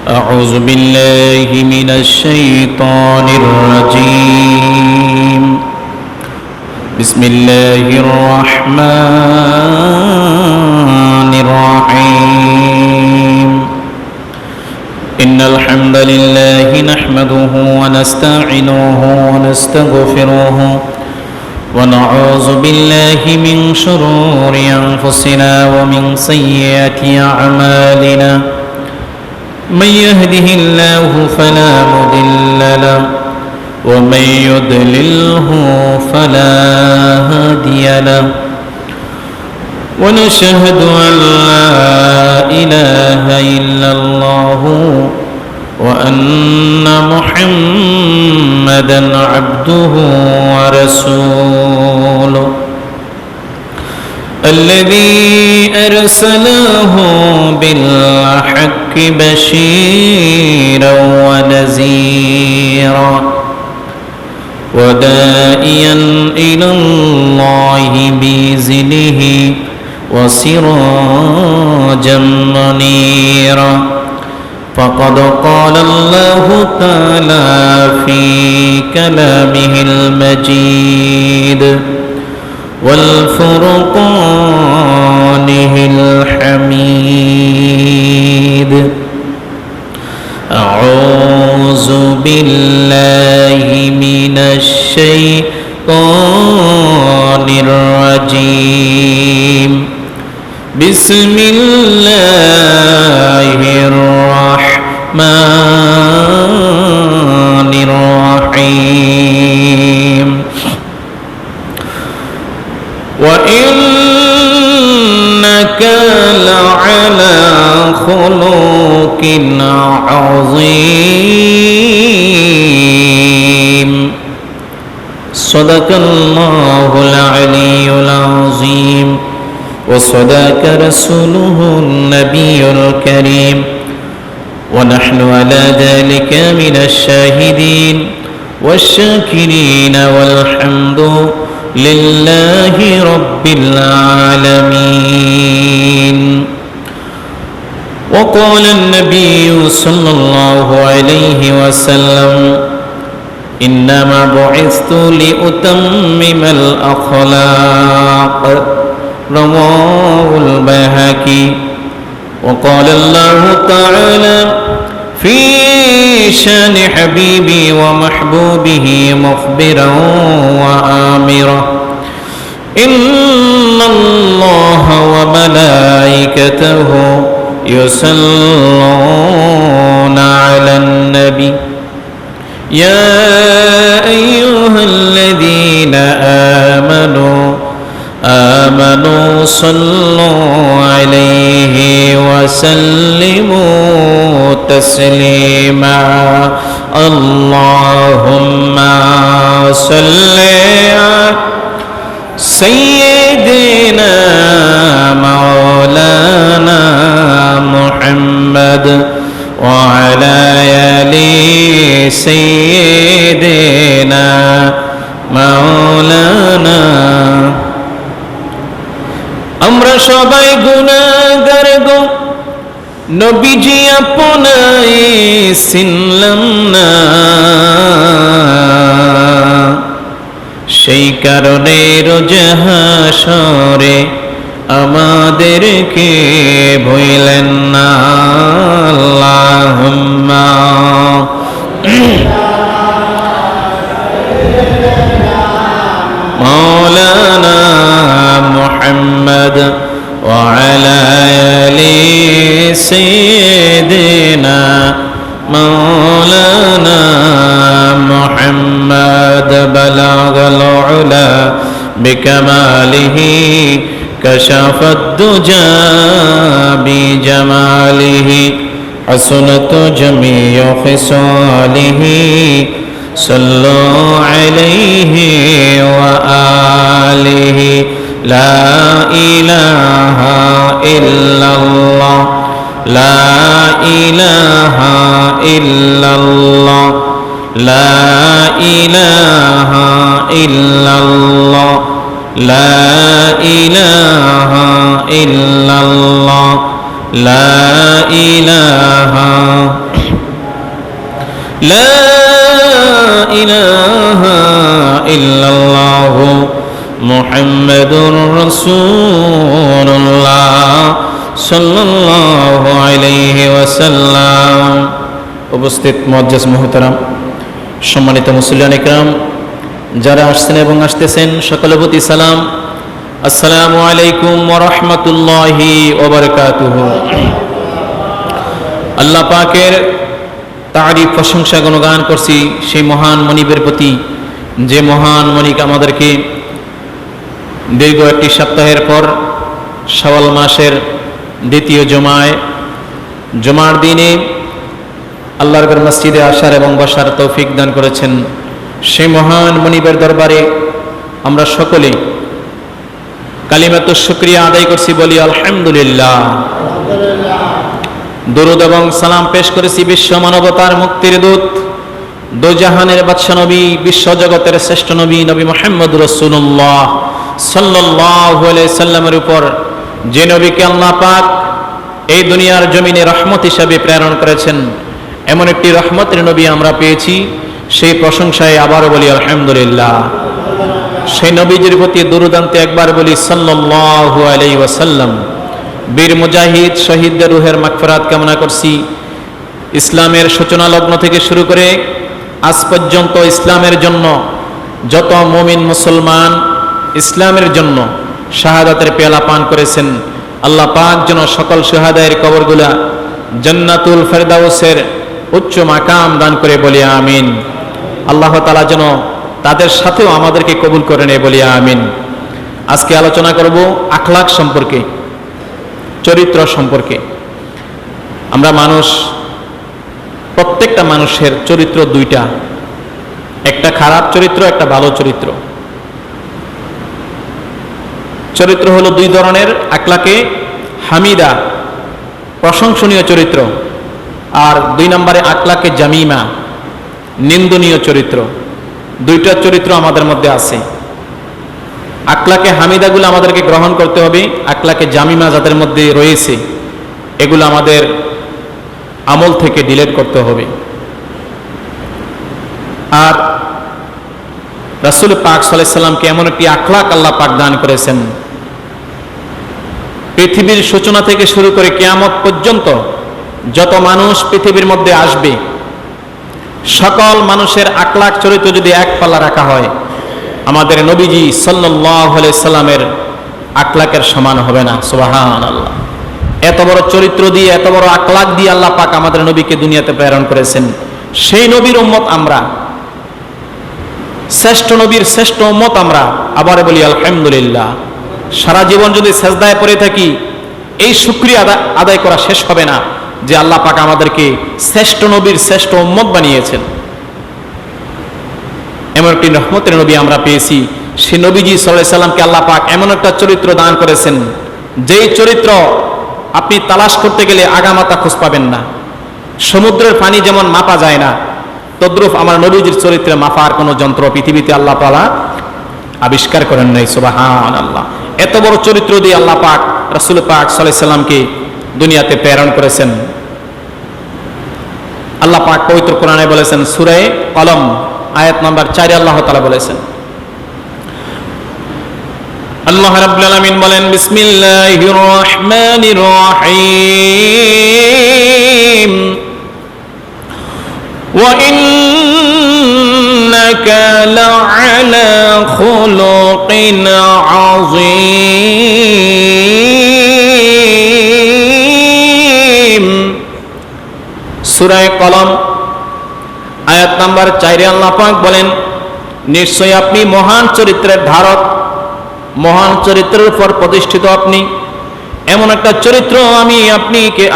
أعوذ بالله من الشيطان الرجيم بسم الله الرحمن الرحيم إن الحمد لله نحمده ونستعينه ونستغفره ونعوذ بالله من شرور أنفسنا ومن سيئات أعمالنا من يهده الله فلا مضل له ومن يضلله فلا هادي له ونشهد أن لا إله إلا الله وأن محمدًا عبده ورسوله الذي أرسله بالحق بشيرا ونذيرا وداعيا إلى الله بإذنه وسراجا منيرا فقد قال الله تعالى في كلامه المجيد والفرقانه الحميد أعوذ بالله من الشيطان الرجيم بسم الله الرحمن الرحيم وإنك لعلى خلق عظيم صدق الله العلي العظيم وصدق رسوله النبي الكريم ونحن على ذلك من الشاهدين والشاكرين والحمد لله رب العالمين وقال النبي صلى الله عليه وسلم إنما بعثت لأتمم الأخلاق رواه البيهقي وقال الله تعالى في شان حبيبي ومحبوبه مخبرا وآمرا إن الله وملائكته يصلون على النبي يا أيها الذين آمنوا صلوا عليه وسلموا تسليما اللهم صل على سيدنا مولانا محمد وعلى آل سيدنا مولانا আমরা সবাই গুনাহগার গো নবীজি আপনায় চিনলাম না সেই কারণে রোজ হাসরে আমাদেরকে ভুলেন না আল্লাহুম্মা مولانا محمد وعلى آل سيدنا مولانا محمد بلغ العلا بكماله كشف الدجى بجماله حسنت جميع خصاله صلوا عليه وآله لا إله إلا الله لا إله إلا الله لا إله إلا الله لا إله إلا الله لا إله লা ইলাহা ইল্লাল্লাহ মুহাম্মাদুর রাসূলুল্লাহ সাল্লাল্লাহু আলাইহি ওয়াসাল্লাম। উপস্থিত মুআজ্জাজ মুহতারাম, সম্মানিত মুসল্লিয়ান ইকরাম, যারা আসছেন এবং আসতেছেন সকলের প্রতি সালাম। আসসালামু আলাইকুম ওয়া রাহমাতুল্লাহি ওয়া বারাকাতুহু। আল্লাহ পাকের তারিফ, প্রশংসা, গুণগান করছি সেই মহান মনিবের প্রতি, যে মহান মনিক আমাদেরকে দীর্ঘ একটি সপ্তাহের পর শাওয়াল মাসের দ্বিতীয় জুমার দিনে আল্লাহর ঘর মসজিদে আসার এবং বসার তৌফিক দান করেছেন। সেই মহান মনিবের দরবারে আমরা সকলে কালিমাতুশ শুকরিয়া আদায় করছি, বলি আলহামদুলিল্লাহ। দরুদ এবং সালাম পেশ করেছি বিশ্ব মানবতার মুক্তির দূত, দোজাহানের বাদশা নবী, বিশ্ব জগতের শ্রেষ্ঠ নবী, নবী মুহাম্মদ রাসূলুল্লাহ সাল্লাল্লাহু আলাইহি সাল্লামের উপর, যে নবীকে আল্লাহ পাক এই দুনিয়ার জমিনে রহমত হিসাবে প্রেরণ করেছেন। এমন একটি রহমতের নবী আমরা পেয়েছি, সেই প্রশংসায় আবারও বলি আলহামদুলিল্লাহ। সেই নবীজির প্রতি দরুদ আনতে একবার বলি সাল্লাল্লাহু আলাইহি ওয়াসাল্লাম। বীর মুজাহিদ শহীদদের রুহের মাগফিরাত কামনা করছি। ইসলামের সূচনা লগ্ন থেকে শুরু করে আজ পর্যন্ত ইসলামের জন্য যত মুমিন মুসলমান ইসলামের জন্য শাহাদাতের পেয়ালা পান করেছেন, আল্লাহ পাক যেন সকল শাহাদায়ের কবরগুলা জান্নাতুল ফেরদাউসের উচ্চ মাকাম দান করে, বলি আমিন। আল্লাহ তাআলা যেন তাদের সাথেও আমাদেরকে কবুল করে নেয়, বলি আমিন। আজকে আলোচনা করব আখলাক সম্পর্কে, চরিত্র সম্পর্কে। আমরা মানুষ, প্রত্যেকটা মানুষের চরিত্র দুইটা, একটা খারাপ চরিত্র, একটা ভালো চরিত্র। চরিত্র হলো দুই ধরনের, আখলাকে হামিদা, প্রশংসনীয় চরিত্র, আর দুই নম্বরে আখলাকে জামিমা, নিন্দনীয় চরিত্র। দুইটা চরিত্র আমাদের মধ্যে আছে। আখলাকে হামিদাগুলো আমাদেরকে গ্রহণ করতে হবে, আখলাকে জামিমা যাদের মধ্যে রয়েছে এগুলো আমাদের আমল থেকে ডিলিট করতে হবে। আর রাসূল পাক সাল্লাল্লাহু আলাইহি সাল্লামকে এমন একটি আখলাক আল্লাহ পাক দান করেছেন, পৃথিবীর সূচনা থেকে শুরু করে কিয়ামত পর্যন্ত যত মানুষ পৃথিবীর মধ্যে আসবে, সকল মানুষের আখলাক চরিত্র যদি এক পাল্লা রাখা হয়, আমাদের নবীজি সাল্লাল্লাহু আলাইহি সাল্লামের আখলাকের সমান হবে না। সুবহানাল্লাহ। এত বড় চরিত্র দিয়ে, এত বড় আখলাক দিয়ে আল্লাহ পাক আমাদের নবীকে দুনিয়াতে প্রেরণ করেছেন। সেই নবীর উম্মত আমরা, শ্রেষ্ঠ নবীর শ্রেষ্ঠ উম্মত আমরা। আবার বলি আলহামদুলিল্লাহ। সারা জীবন যদি সেজদায় পড়ে থাকি, এই শুকরিয়া আদায় করা শেষ হবে না যে আল্লাহ পাক আমাদেরকে শ্রেষ্ঠ নবীর শ্রেষ্ঠ উম্মত বানিয়েছেন। এমন একটি রহমতের নবী আমরা পেয়েছি। সেই নবীজি সাল্লাল্লাহু আলাইহি সাল্লামকে আল্লাহ পাক এমন একটা চরিত্র দান করেছেন, যেই চরিত্র আপনি তালাশ করতে গেলে আগামাতা খোঁজ পাবেন না। সমুদ্রের পানি যেমন মাপা যায় না, তদ্রূপ আমার নবীজির চরিত্রে মাপার কোনো যন্ত্র পৃথিবীতে আল্লাহ তাআলা আবিষ্কার করেন নাই। সুবহানাল্লাহ। এত বড় চরিত্র দিয়ে আল্লাহ পাক রাসূল পাক সাল্লাল্লাহু আলাইহি সাল্লামকে দুনিয়াতে প্রেরণ করেছেন। আল্লাহ পাক পবিত্র কোরআনে বলেছেন, সূরা কলম আয়াত নাম্বার 4 আল্লাহ তাআলা বলেছেন, আল্লাহ রাব্বুল আলামিন বলেন, বিসমিল্লাহির রহমানির রহিম, ওয়া ইন্নাকা লাআলা খুলুকিন আযীম। সূরা কলম আয়াত নাম্বার 4 আল্লাহ পাক বলেন, নিশ্চয় আপনি মহান চরিত্রের ধারক, মহান চরিত্রের উপর প্রতিষ্ঠিত আপনি। এমন একটা চরিত্র আমি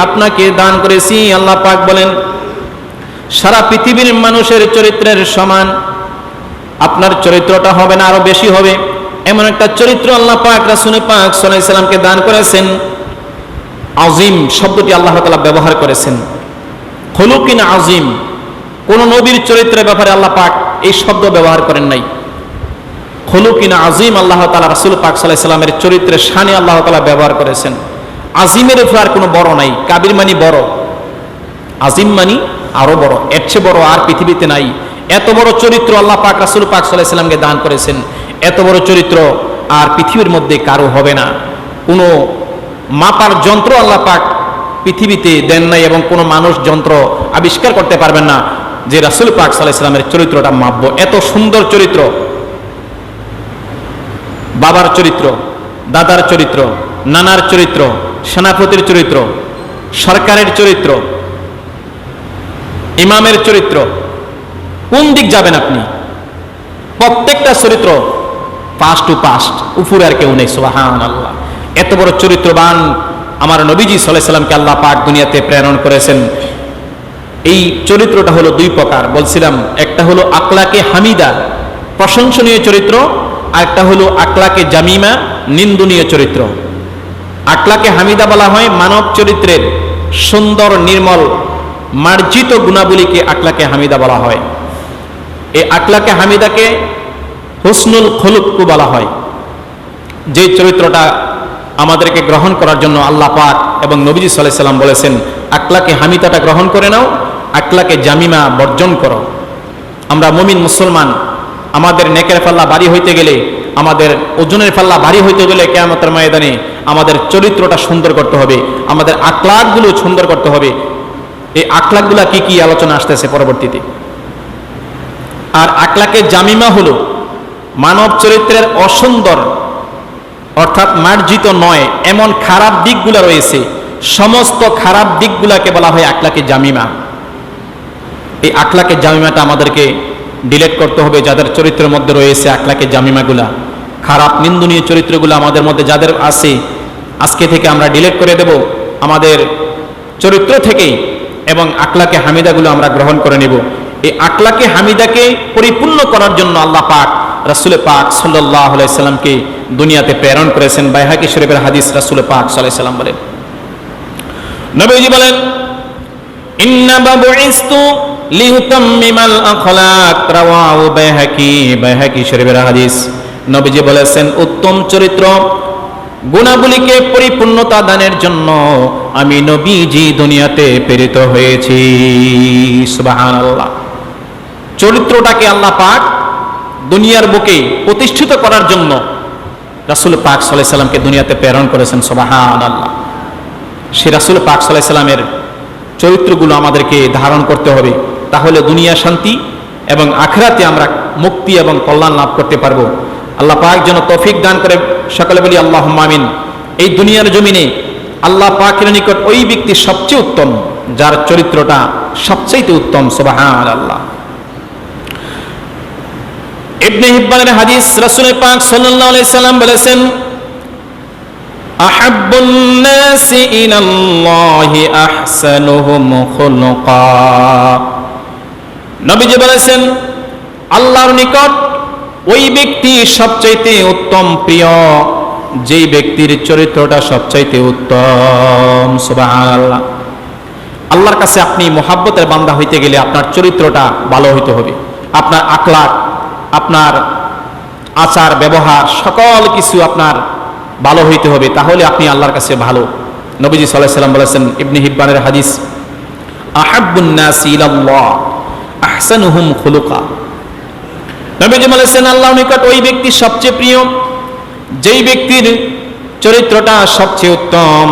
আপনাকে দান করেছি। আল্লাহ পাক বলেন, সারা পৃথিবীর মানুষের চরিত্রের সমান আপনার চরিত্রটা হবে না, আরো বেশি হবে। এমন একটা চরিত্র আল্লাহ পাক রাসূল পাক সাল্লাল্লাহু আলাইহি সাল্লামকে দান করেছেন। আজিম শব্দটি আল্লাহ তাআলা ব্যবহার করেছেন। খুলুকিন আজিম, কোন নবীর চরিত্রের ব্যাপারে আল্লাহ পাক এই শব্দ ব্যবহার করেন নাই। খুলুকিন আজিম আল্লাহ তাআলা রাসূল পাক সাল্লাল্লাহু আলাইহি সাল্লামের চরিত্রের শানে আল্লাহ তাআলা ব্যবহার করেছেন। আজিমের উপর আর কোনো বড় নাই, কাবির মানে বড়। আজিম মানি আরো বড়, এর চেয়ে বড় আর পৃথিবীতে নাই। এত বড় চরিত্র আল্লাহ পাক রাসূল পাক সাল্লাল্লাহু আলাইহি সাল্লামকে দান করেছেন। এত বড় চরিত্র আর পৃথিবীর মধ্যে কারো হবে না। কোনো মাপার যন্ত্র আল্লাহ পাক পৃথিবীতে দেন নাই, এবং কোনো মানুষ যন্ত্র আবিষ্কার করতে পারবেন না যে রাসূল পাক সাল্লাল্লাহু আলাইহি সাল্লামের চরিত্রটা মাপবো। এত সুন্দর চরিত্র, বাবার চরিত্র, দাদার চরিত্র, নানার চরিত্র, সেনাপতির চরিত্র, সরকারের চরিত্র, ইমামের চরিত্র, কোন দিক যাবেন আপনি? প্রত্যেকটা চরিত্র পাস্ট টু পাস্ট, উপরে আর কেউ নেই। সুবহানাল্লাহ। এত বড় চরিত্রবান আমার নবীজি সাল্লাল্লাহু আলাইহি সাল্লামকে আল্লাহ পাক দুনিয়াতে প্রেরণ করেছেন। এই চরিত্রটা হলো দুই প্রকার বলছিলাম, একটা হলো আখলাকে হামিদা, প্রশংসনীয় চরিত্র, আর একটা হলো আখলাকে জামিমা, নিন্দনীয় চরিত্র। আখলাকে হামিদা বলা হয় মানব চরিত্রের সুন্দর, নির্মল, মার্জিত গুণাবলীকে আখলাকে হামিদা বলা হয়। এই আখলাকে হামিদাকে হুসনুল খুলুকও বলা হয়। যে চরিত্রটা আমাদেরকে গ্রহণ করার জন্য আল্লাহ পাক এবং নবীজি সাল্লাল্লাহু আলাইহি সাল্লাম বলেছেন, আখলাকে হামিদাটা গ্রহণ করে নাও, আখলাকে জামিমা বর্জন করো। আমরা মুমিন মুসলমান, আমাদের নেকের পাল্লা ভারী হইতে গেলে, আমাদের ওজনের পাল্লা ভারী হইতে গেলে কিয়ামতের ময়দানে আমাদের চরিত্রটা সুন্দর করতে হবে, আমাদের আখলাকগুলো সুন্দর করতে হবে। এই আখলাকগুলা কি কি আলোচনা আসতেছে পরবর্তীতে। আর আখলাকে জামিমা হলো মানব চরিত্রের অসুন্দর অর্থাৎ মার্জিত নয় এমন খারাপ দিকগুলা রয়েছে, সমস্ত খারাপ দিকগুলাকে বলা হয় আখলাকে জামিমা। এই আখলাকে জামিমাটা আমাদেরকে ডিলিট করতে হবে। যাদের চরিত্রের মধ্যে রয়েছে আখলাকে জামিমাগুলা, খারাপ নিন্দনীয় চরিত্রগুলো আমাদের মধ্যে যাদের আছে, আজকে থেকে আমরা ডিলিট করে দেব আমাদের চরিত্র থেকেই, এবং আখলাকে হামিদাগুলো আমরা গ্রহণ করে নেব। এই আখলাকে হামিদাকে পরিপূর্ণ করার জন্য আল্লাহ পাক রাসূল পাক সাল্লাল্লাহু আলাইহি সাল্লামকে দুনিয়াতে প্রেরণ করেছেন। বাইহাকি শরীফের হাদিস, রাসূল পাক সাল্লাল্লাহু আলাইহি সাল্লাম বলেন, নবীজি বলেন, ইন্নামা বুইসতু লিউতাম্মিমাল আখলাক, রাওয়াহু বাইহাকি। বাইহাকি শরীফের হাদিস। নবীজি বলেছেন, উত্তম চরিত্র গুণাবলীকে পরিপূর্ণতা দানের জন্য আমি নবীজি দুনিয়াতে প্রেরিত হয়েছি। সুবহানাল্লাহ। চরিত্রটাকে আল্লাহ পাক দুনিয়ার বুকে প্রতিষ্ঠিত করার জন্য রাসূল পাক সাল্লাল্লাহু আলাইহি সাল্লামকে দুনিয়াতে প্রেরণ করেছেন। সুবহানাল্লাহ। সে রাসূল পাক সাল্লাল্লাহু আলাইহি সাল্লামের চরিত্রগুলো আমাদেরকে ধারণ করতে হবে, তাহলে দুনিয়া শান্তি এবং আখিরাতে আমরা মুক্তি এবং কল্যাণ লাভ করতে পারবো। আল্লাহ পাক যেন তৌফিক দান করে, সকলে বলি আল্লাহুম্মা আমিন। এই দুনিয়ার জমিনে আল্লাহ পাকের নিকট ওই ব্যক্তি সবচেয়ে উত্তম যার চরিত্রটা সবচেয়ে উত্তম। সুবহানাল্লাহ। ইবনে হিব্বানের হাদিস, রাসূল পাক সাল্লাল্লাহু আলাইহি সাল্লাম বলেছেন, আহাব্বুন নাসি ইলাল্লাহি আহসানুহুম খুলুকা। নবীজি বলেছেন, আল্লাহর নিকট ওই ব্যক্তি সবচাইতে উত্তম প্রিয় যেই ব্যক্তির চরিত্রটা সবচাইতে উত্তম। সুবহানাল্লাহ। আল্লাহর কাছে আপনি মুহাব্বতের বান্দা হইতে গেলে আপনার চরিত্রটা ভালো হইতে হবে, আপনার আখলাক, আপনার আচার ব্যবহার সকল কিছু আপনার ভালো হইতে হবে, তাহলে আপনি আল্লাহর কাছে ভালো। নবীজি সাল্লাল্লাহু আলাইহি সাল্লাম বলেছেন, ইবনে হিব্বানের হাদিস, আহাব্বুন নাসি ইলাল্লাহ আহসানুহুম খুলুকা। নবীজি বলেছেন, আল্লাহর নিকট ওই ব্যক্তি সবচেয়ে প্রিয় যেই ব্যক্তির চরিত্রটা সবচেয়ে উত্তম।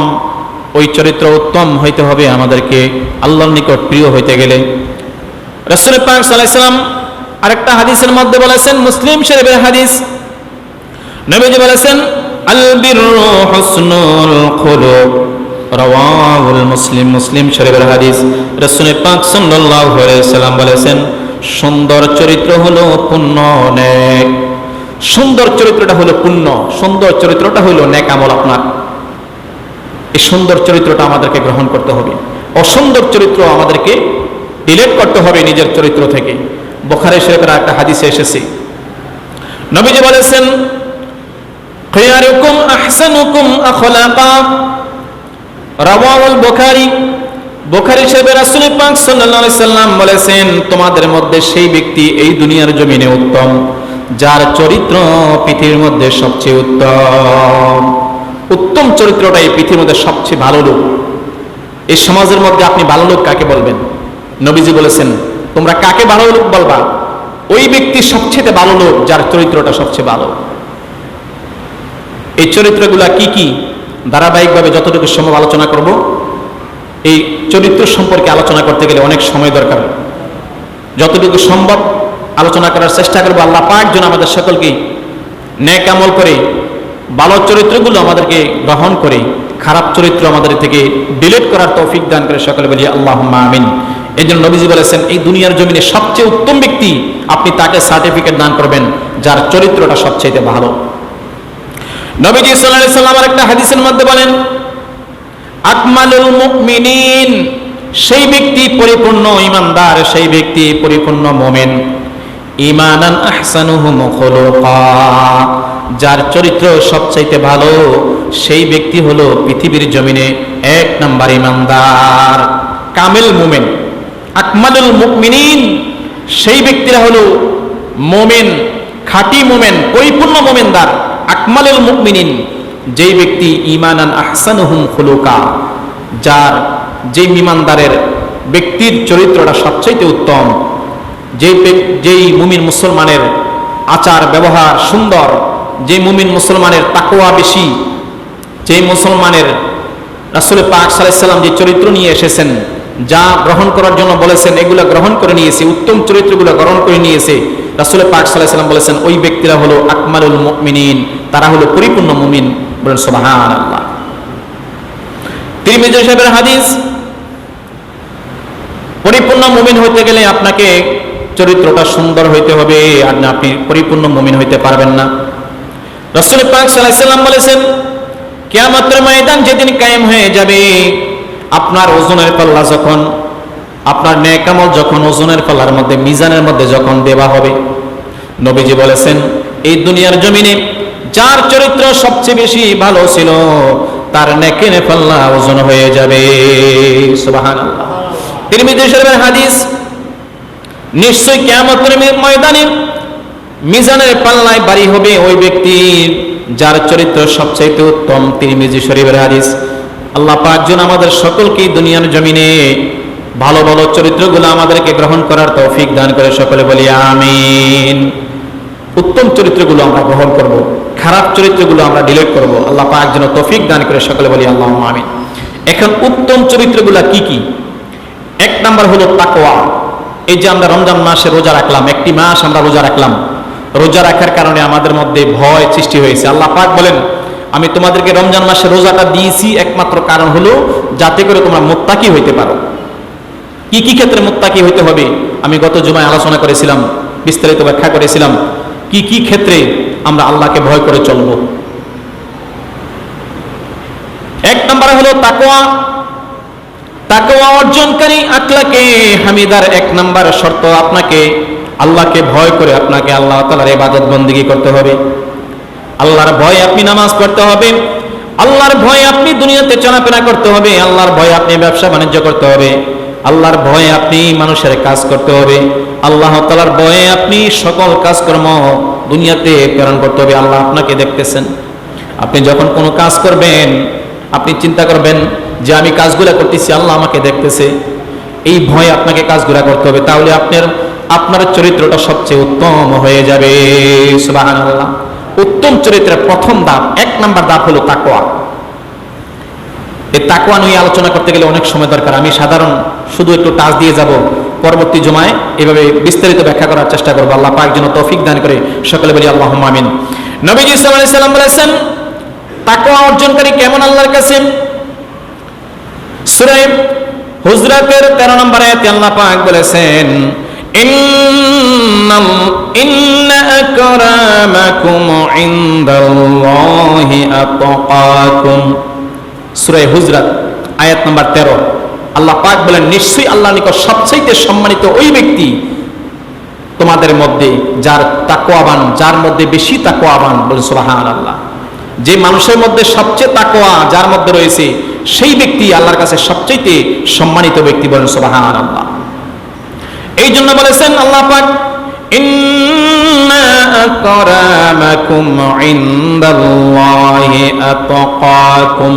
ওই চরিত্র উত্তম হইতে হবে আমাদেরকে আল্লাহর নিকট প্রিয় হইতে গেলে। রাসূল পাক সাল্লাল্লাহু আলাইহি সাল্লাম আরেকটা হাদিসের মধ্যে বলেছেন, মুসলিম শরীফের হাদিস, নবীজি বলেছেন, আল বিররু হুসনুল খুলুক, রাওয়াহুল মুসলিম। মুসলিম শরীফের হাদিস। রাসূল পাক সাল্লাল্লাহু আলাইহি সাল্লাম বলেছেন, সুন্দর চরিত্র হলো পুণ্য নেক। সুন্দর চরিত্রটা হলো পুণ্য, সুন্দর চরিত্রটা হলো নেক আমল। আপনার এই সুন্দর চরিত্রটা আমাদেরকে গ্রহণ করতে হবে, অসুন্দর চরিত্র আমাদেরকে ডিলিট করতে হবে নিজের চরিত্র থেকে। বুখারী শরীফের একটা হাদিসে এসেছে, নবীজি বলেছেন, খিয়ারুকুম আহসানুকুম আখলাকা, রাওয়াহুল বুখারী। বুখারী শরীফে রাসূল পাক সাল্লাল্লাহু আলাইহি সাল্লাম বলেছেন, তোমাদের মধ্যে সেই ব্যক্তি এই দুনিয়ার জমিনে উত্তম যার চরিত্র পৃথিবীর মধ্যে সবচেয়ে উত্তম। উত্তম চরিত্রটা এই পৃথিবীর মধ্যে সবচেয়ে ভালো লোক। এই সমাজের মধ্যে আপনি ভালো লোক কাকে বলবেন? নবীজি বলেছেন, তোমরা কাকে ভালো লোক বলবা? ওই ব্যক্তি সবচেয়ে ভালো লোক যার চরিত্রটা সবচেয়ে ভালো। এই চরিত্রগুলা কি কি ধারাবাহিকভাবে যতটুকু সম্ভব আলোচনা করব। এই চরিত্র সম্পর্কে আলোচনা করতে গেলে অনেক সময় দরকার, যতটুকু সম্ভব আলোচনা করার চেষ্টা করবো। আল্লাহ পাক যেন আমাদের সকলকে নেক আমল করে ভালো চরিত্রগুলো আমাদেরকে গ্রহণ করে খারাপ চরিত্র আমাদের থেকে ডিলিট করার তৌফিক দান করে, সকলে বলি আল্লাহুম্মা আমিন। এই জন্য নবীজি বলেছেন, এই দুনিয়ার জমিনে সবচেয়ে উত্তম ব্যক্তি আপনি তাকে সার্টিফিকেট দান করবেন যার চরিত্রটা সবচেয়ে ভালো। নবীজি সাল্লাল্লাহু আলাইহি ওয়াসাল্লাম একটা হাদিসের মধ্যে বলেন, আকমালুল মুমিনিন, সেই ব্যক্তি পরিপূর্ণ ঈমানদার, সেই ব্যক্তি পরিপূর্ণ মুমিন, ঈমানান আহসানুহুম খুলুকা, যার চরিত্র সবচাইতে ভালো সেই ব্যক্তি হলো পৃথিবীর জমিনে এক নাম্বার ঈমানদার, কামিল মুমিন। আকমালুল মুমিনিন, সেই ব্যক্তিরা হলো মুমিন, খাঁটি মুমিন, পরিপূর্ণ মুমিনদার। আকমালুল মুমিনিন, যেই ব্যক্তি ঈমানান আহসানুহুম খুলুকা, যেই ঈমানদারের ব্যক্তির চরিত্রটা সবচাইতে উত্তম, যেই মুমিন মুসলমানের আচার ব্যবহার সুন্দর, যে মুমিন মুসলমানের তাকওয়া বেশি, যেই মুসলমানের রাসূল পাক সাল্লাল্লাহু আলাইহি ওয়াসাল্লাম যে চরিত্র নিয়ে এসেছেন, যা গ্রহণ করার জন্য বলেছেন এগুলো গ্রহণ করে নিয়েছে, উত্তম চরিত্রগুলো গ্রহণ করে নিয়েছে, রাসূল পাক সাল্লাল্লাহু আলাইহি ওয়াসাল্লাম বলেছেন ওই ব্যক্তিরা হলো আকমালুল মুমিনিন, তারা হলো পরিপূর্ণ মুমিন। বলেন সুবহানাল্লাহ। তিরমিজি সাহেবের হাদিস, পরিপূর্ণ মুমিন হইতে গেলে আপনাকে চরিত্রটা সুন্দর হইতে হবে, আর না আপনি পরিপূর্ণ মুমিন হইতে পারবেন না। রাসূল পাক সাল্লাল্লাহু আলাইহি ওয়াসাল্লাম বলেছেন, কিয়ামতের ময়দান যেদিন কায়েম হয়ে যাবে, আপনার ওজনের পাল্লা যখন, আপনার নেক আমল যখন ওজনের পাল্লার মধ্যে, মিজানের মধ্যে যখন দেওয়া হবে, নবীজি বলেছেন এই দুনিয়ার জমিনে যার চরিত্র সবচেয়ে বেশি ভালো ছিল তার নেকের পাল্লা ওজন হয়ে যাবে। সুবহানাল্লাহ। তিরমিজি শরীফের হাদিস, নিশ্চয়ই কিয়ামতের ময়দানে মিজানের পাল্লায় বাড়ি হবে ওই ব্যক্তি যার চরিত্র সবচেয়ে উত্তম। তিরমিজি শরীফের হাদিস। আল্লাহ পাক যেন আমাদের সকলকে দুনিয়ার জমিনে ভালো ভালো চরিত্রগুলো আমাদেরকে গ্রহণ করার তৌফিক দান করে, সকলে বলি আমিন। উত্তম চরিত্রগুলো আমরা গ্রহণ করব, খারাপ চরিত্রগুলো আমরা ডিলিট করব। আল্লাহ পাক যেন তৌফিক দান করে, সকলে বলি আল্লাহুম্মা আমিন। এখন উত্তম চরিত্রগুলো কি কি? এক নাম্বার হলো তাকওয়া। এই যে আমরা রমজান মাসে রোজা রাখলাম, একটি মাস আমরা রোজা রাখলাম, রোজা রাখার কারণে আমাদের মধ্যে ভয় সৃষ্টি হয়েছে। আল্লাহ পাক বলেন, আমি তোমাদেরকে রমজান মাসে রোজাটা দিয়েছি একমাত্র কারণ হলো যাতে করে তোমরা মুত্তাকি হইতে পারো। কি কি ক্ষেত্রে মুত্তাকি হইতে হবে আমি গত জুমায় আলোচনা করেছিলাম, বিস্তারিত ব্যাখ্যা করেছিলাম, কি কি ক্ষেত্রে আমরা আল্লাহকে ভয় করে চলব। এক নম্বরে হলো তাকওয়া। তাকওয়া অর্জনকারী আখলাকে হামিদার এক নাম্বার শর্ত, আপনাকে আল্লাহকে ভয় করে আপনাকে আল্লাহ তাআলার ইবাদত বন্দেগী করতে হবে। আল্লাহর ভয়ে আপনি নামাজ পড়তে হবে, আল্লাহর ভয়ে আপনি দুনিয়াতে চলাফেরা করতে হবে, আল্লাহর ভয়ে আপনি ব্যবসা বাণিজ্য করতে হবে, আল্লাহর ভয়ে আপনি মানুষের কাজ করতে হবে, আল্লাহ তাআলার ভয়ে আপনি সকল কাজকর্ম দুনিয়াতে প্রেরণ করতে হবে। আল্লাহ আপনাকে দেখতেছেন, আপনি যখন কোনো কাজ করবেন আপনি চিন্তা করবেন যে আমি কাজগুলো করতেছি আল্লাহ আমাকে দেখতেছে, এই ভয়ে আপনাকে কাজগুলো করতে হবে, তাহলে আপনার চরিত্রটা সবচেয়ে উত্তম হয়ে যাবে। সুবহানাল্লাহ। উত্তম চরিত্রের প্রথম ধাপ, এক নাম্বার ধাপ হলো তাকওয়া। এই তাকওয়া নিয়ে আলোচনা করতে গেলে অনেক সময় দরকার, আমি সাধারণ শুধু একটু টাচ দিয়ে যাব, পরবর্তী জুমায় এভাবে বিস্তারিত ব্যাখ্যা করার চেষ্টা করবো। আল্লাহ পাক যেন তৌফিক দান করে, সকলে বলি আল্লাহুম্মা আমিন। নবীজি সাল্লাল্লাহু আলাইহি ওয়াসাল্লাম বলেছেন তাকওয়া অর্জনকারী কেমন আল্লাহর কাছে? সূরা হুজরাতের 13 নম্বর আয়াতে আল্লাহ পাক বলেছেন, ইন্না আকরামাকুম ইনদাল্লাহি আতকাকুম। সূরা হুজরাত আয়াত নম্বর 13। আল্লাহ পাক বলেন, নিশ্চয়ই আল্লাহর নিকট সবচেয়ে সম্মানিত ওই ব্যক্তি তোমাদের মধ্যে যার তাকওয়াবান, যার মধ্যে বেশি তাকওয়াবান। বলেন সুবহানাল্লাহ। যে মানুষের মধ্যে সবচেয়ে তাকওয়া যার মধ্যে রয়েছে সেই ব্যক্তি আল্লাহর কাছে সবচেয়ে সম্মানিত ব্যক্তি। বলেন সুবহানাল্লাহ। এই জন্য বলেছেন আল্লাহ পাক, ইন্না আকরামাকুম ইনদাল্লাহি আতকাকুম।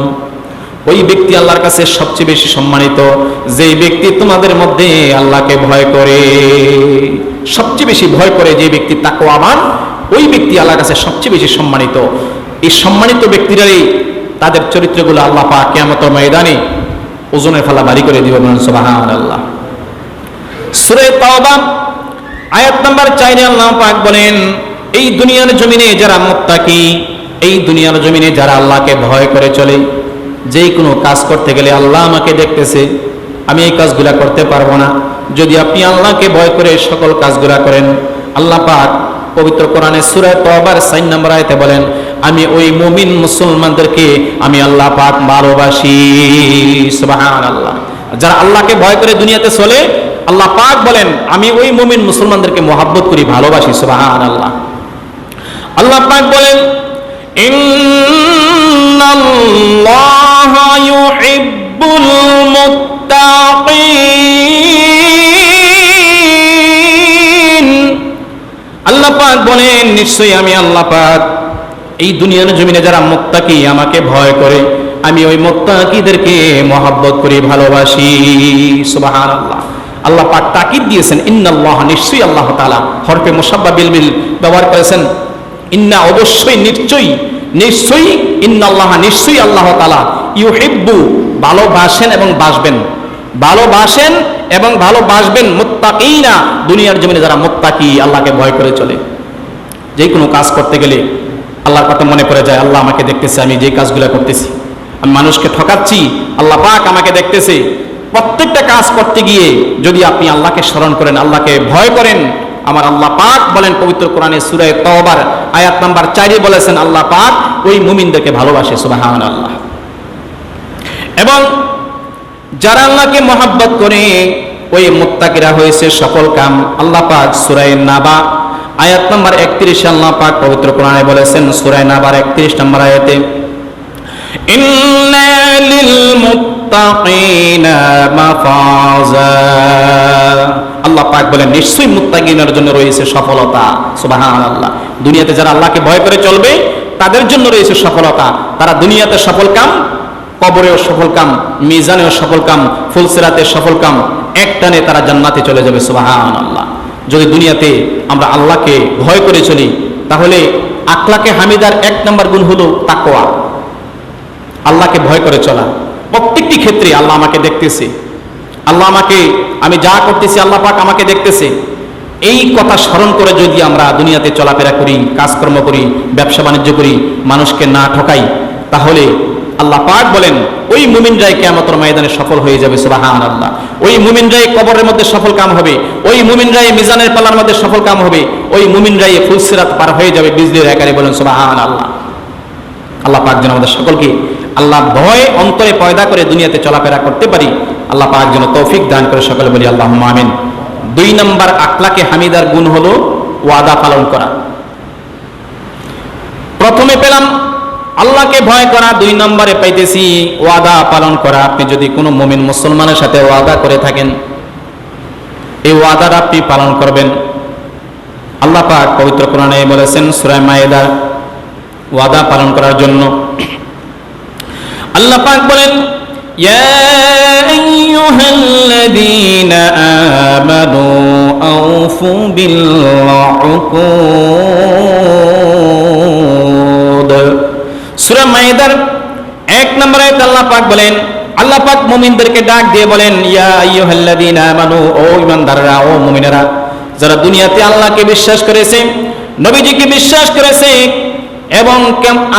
ওই ব্যক্তি আল্লাহর কাছে সবচেয়ে বেশি সম্মানিত যেই ব্যক্তি তোমাদের মধ্যে আল্লাহকে ভয় করে, সবচেয়ে বেশি ভয় করে যে ব্যক্তি তাকওয়াবান, ওই ব্যক্তি আল্লাহর কাছে সবচেয়ে বেশি সম্মানিত। এই সম্মানিত ব্যক্তিরাই তাদের চরিত্রগুলো আল্লাহ পাক কিয়ামতের ময়দানে ওজনের ফলা ভারী করে দিবেন। সুবহানাল্লাহ। সূরা তাওবা আয়াত নাম্বার 4 এ আল্লাহ পাক বলেন, এই দুনিয়ার জমিনে যারা মুত্তাকি, এই দুনিয়ার জমিনে যারা আল্লাহকে ভয় করে চলে, যে কোনো কাজ করতে গেলে আল্লাহ আমাকে দেখতেছে, আমি এই কাজগুলা করতে পারবো না। যদি আপনি আল্লাহকে ভয় করে সকল কাজগুলা করেন, আল্লাহ পাক পবিত্র কোরআনে সূরা তাওবার 4 নম্বর আয়াতে বলেন, আমি ওই মুমিন মুসলমানদেরকে আমি আল্লাহ পাক ভালোবাসি। সুবহানাল্লাহ। যারা আল্লাহকে ভয় করে দুনিয়াতে চলে, আল্লাহ পাক বলেন আমি ওই মুমিন মুসলমানদেরকে মহব্বত করি, ভালোবাসি। সুবহানাল্লাহ। আল্লাহ পাক বলেন, ইন্নাল্লাহা ইউহিব্বুল মুত্তাকিন। আল্লাহ পাক বলেন নিশ্চয়ই আমি আল্লাহ পাক এই দুনিয়ার জমিনে যারা মুত্তাকি, আমাকে ভয় করে, আমি ওই মুত্তাকিদেরকে মহব্বত করি, ভালোবাসি। সুবহানাল্লাহ। আল্লাহ পাক তাকিদ দিয়েছেন ইন্নাল্লাহ, নিশ্চয়ই আল্লাহ তাআলা, হরফে মুসাব্বা বিল বিল ব্যবহার করেছেন। ইন্না, অবশ্যই, নিশ্চয়ই, নিশ্চয়ই, ইন্নাল্লাহ, নিশ্চয়ই আল্লাহ তাআলা, ইউহিব্বু, ভালোবাসেন এবং বাসবেন, ভালোবাসেন এবং ভালোবাসবেন, মুত্তাকিনা, দুনিয়ার জমিনে যারা মুত্তাকি, আল্লাহকে ভয় করে চলে। যে কোনো কাজ করতে গেলে আল্লাহর কথা মনে পড়ে যায়, আল্লাহ আমাকে দেখতেছে, আমি যে কাজগুলো করতেছি, আমি মানুষকে ঠকাচ্ছি, আল্লাহ পাক আমাকে দেখতেছে। প্রত্যেকটা কাজ করতে গিয়ে যদি আপনি আল্লাহকে স্মরণ করেন, আল্লাহকে ভয় করেন, আমার আল্লাহ পাক বলেন পবিত্র কোরআনে সূরা তাওবার আয়াত নাম্বার 4 এ বলেছেন আল্লাহ পাক ওই মুমিনদেরকে ভালোবাসে। সুবহানাল্লাহ। এবং যারা আল্লাহকে মহব্বত করে, ওই মুত্তাকিরা হয়েছে সফল কাম। আল্লাহ পাক সূরা নাবা আয়াত নাম্বার 31 আল্লাহ পাক পবিত্র কোরআনে বলেছেন, সূরা নাবার 31 নম্বর আয়াতে, ইন্না লিল মুত্তাকিনা মাফাজা। আল্লাহ পাক বলেন নিশ্চয়ই মুত্তাকিনের জন্য রয়েছে সফলতা। সুবহানাল্লাহ। দুনিয়াতে যারা আল্লাহকে ভয় করে চলবে, তাদের জন্য রয়েছে সফলতা। তারা দুনিয়াতে সফল কাম, কবরেও সফল কাম, মিজানেও সফল কাম, ফুলসিরাতে সফল কাম, একটানে তারা জান্নাতে চলে যাবে। সুবহানাল্লাহ। যদি দুনিয়াতে আমরা আল্লাহকে ভয় করে চলি, তাহলে আখলাকে হামিদার 1 নম্বর গুণ হলো তাকওয়া, আল্লাহকে ভয় করে চলা। প্রত্যেকটি ক্ষেত্রে আল্লাহ আমাকে দেখতেছে, আল্লাহ আমাকে, আমি যা করতেছি আল্লাহ পাক আমাকে দেখতেছে, এই কথা স্মরণ করে যদি আমরা দুনিয়াতে চলাফেরা করি, কাজকর্ম করি, ব্যবসা বাণিজ্য করি, মানুষকে না ঠকাই, তাহলে আল্লাহ পাক বলেন ওই মুমিনরাই কিয়ামতের ময়দানে সফল হয়ে যাবে। সুবহানাল্লাহ। ওই মুমিনরাই কবরের মধ্যে সফল কাম হবে, ওই মুমিনরাই মিজানের পাল্লার মধ্যে সফল কাম হবে, ওই মুমিনরাই ফুলসিরাত পার হয়ে যাবে বিজলির আকারে। বলেন সুবহানাল্লাহ। আল্লাহ পাক যেন আমাদের সকলকে আল্লাহ ভয় অন্তরে পয়দা করে দুনিয়াতে চলাফেরা করতে পারি, আল্লাহ পাক যেন তৌফিক দান করে। সকলে বলি আল্লাহুম্মা আমিন। 2 নম্বর আখলাকে হামিদার গুণ হলো ওয়াদা পালন করা। প্রথমে পেলাম আল্লাহকে ভয় করা, 2 নম্বরে পাইতেছি ওয়াদা পালন করা। আপনি যদি কোনো মুমিন মুসলমানের সাথে ওয়াদা করে থাকেন, এই ওয়াদাটা আপনি পালন করবেন। আল্লাহ পাক পবিত্র কোরআনে বলেছেন সূরা মায়েদা ওয়াদা পালন করার জন্য। আল্লাহ পাক বলেন, ইয়া আইয়ুহাল্লাযীনা আমানু আউফু বিল উকুদ। সূরা মায়েদার 1 নম্বর আয়াতে আল্লাহ পাক বলেন, আল্লাহ পাক মুমিনদেরকে ডাক দিয়ে বলেন, ইয়া আইয়ুহাল্লাযীনা আমানু, ও ঈমানদাররা, ও মুমিনেরা, যারা দুনিয়াতে আল্লাহকে বিশ্বাস করেছে, নবীজিকে বিশ্বাস করেছে এবং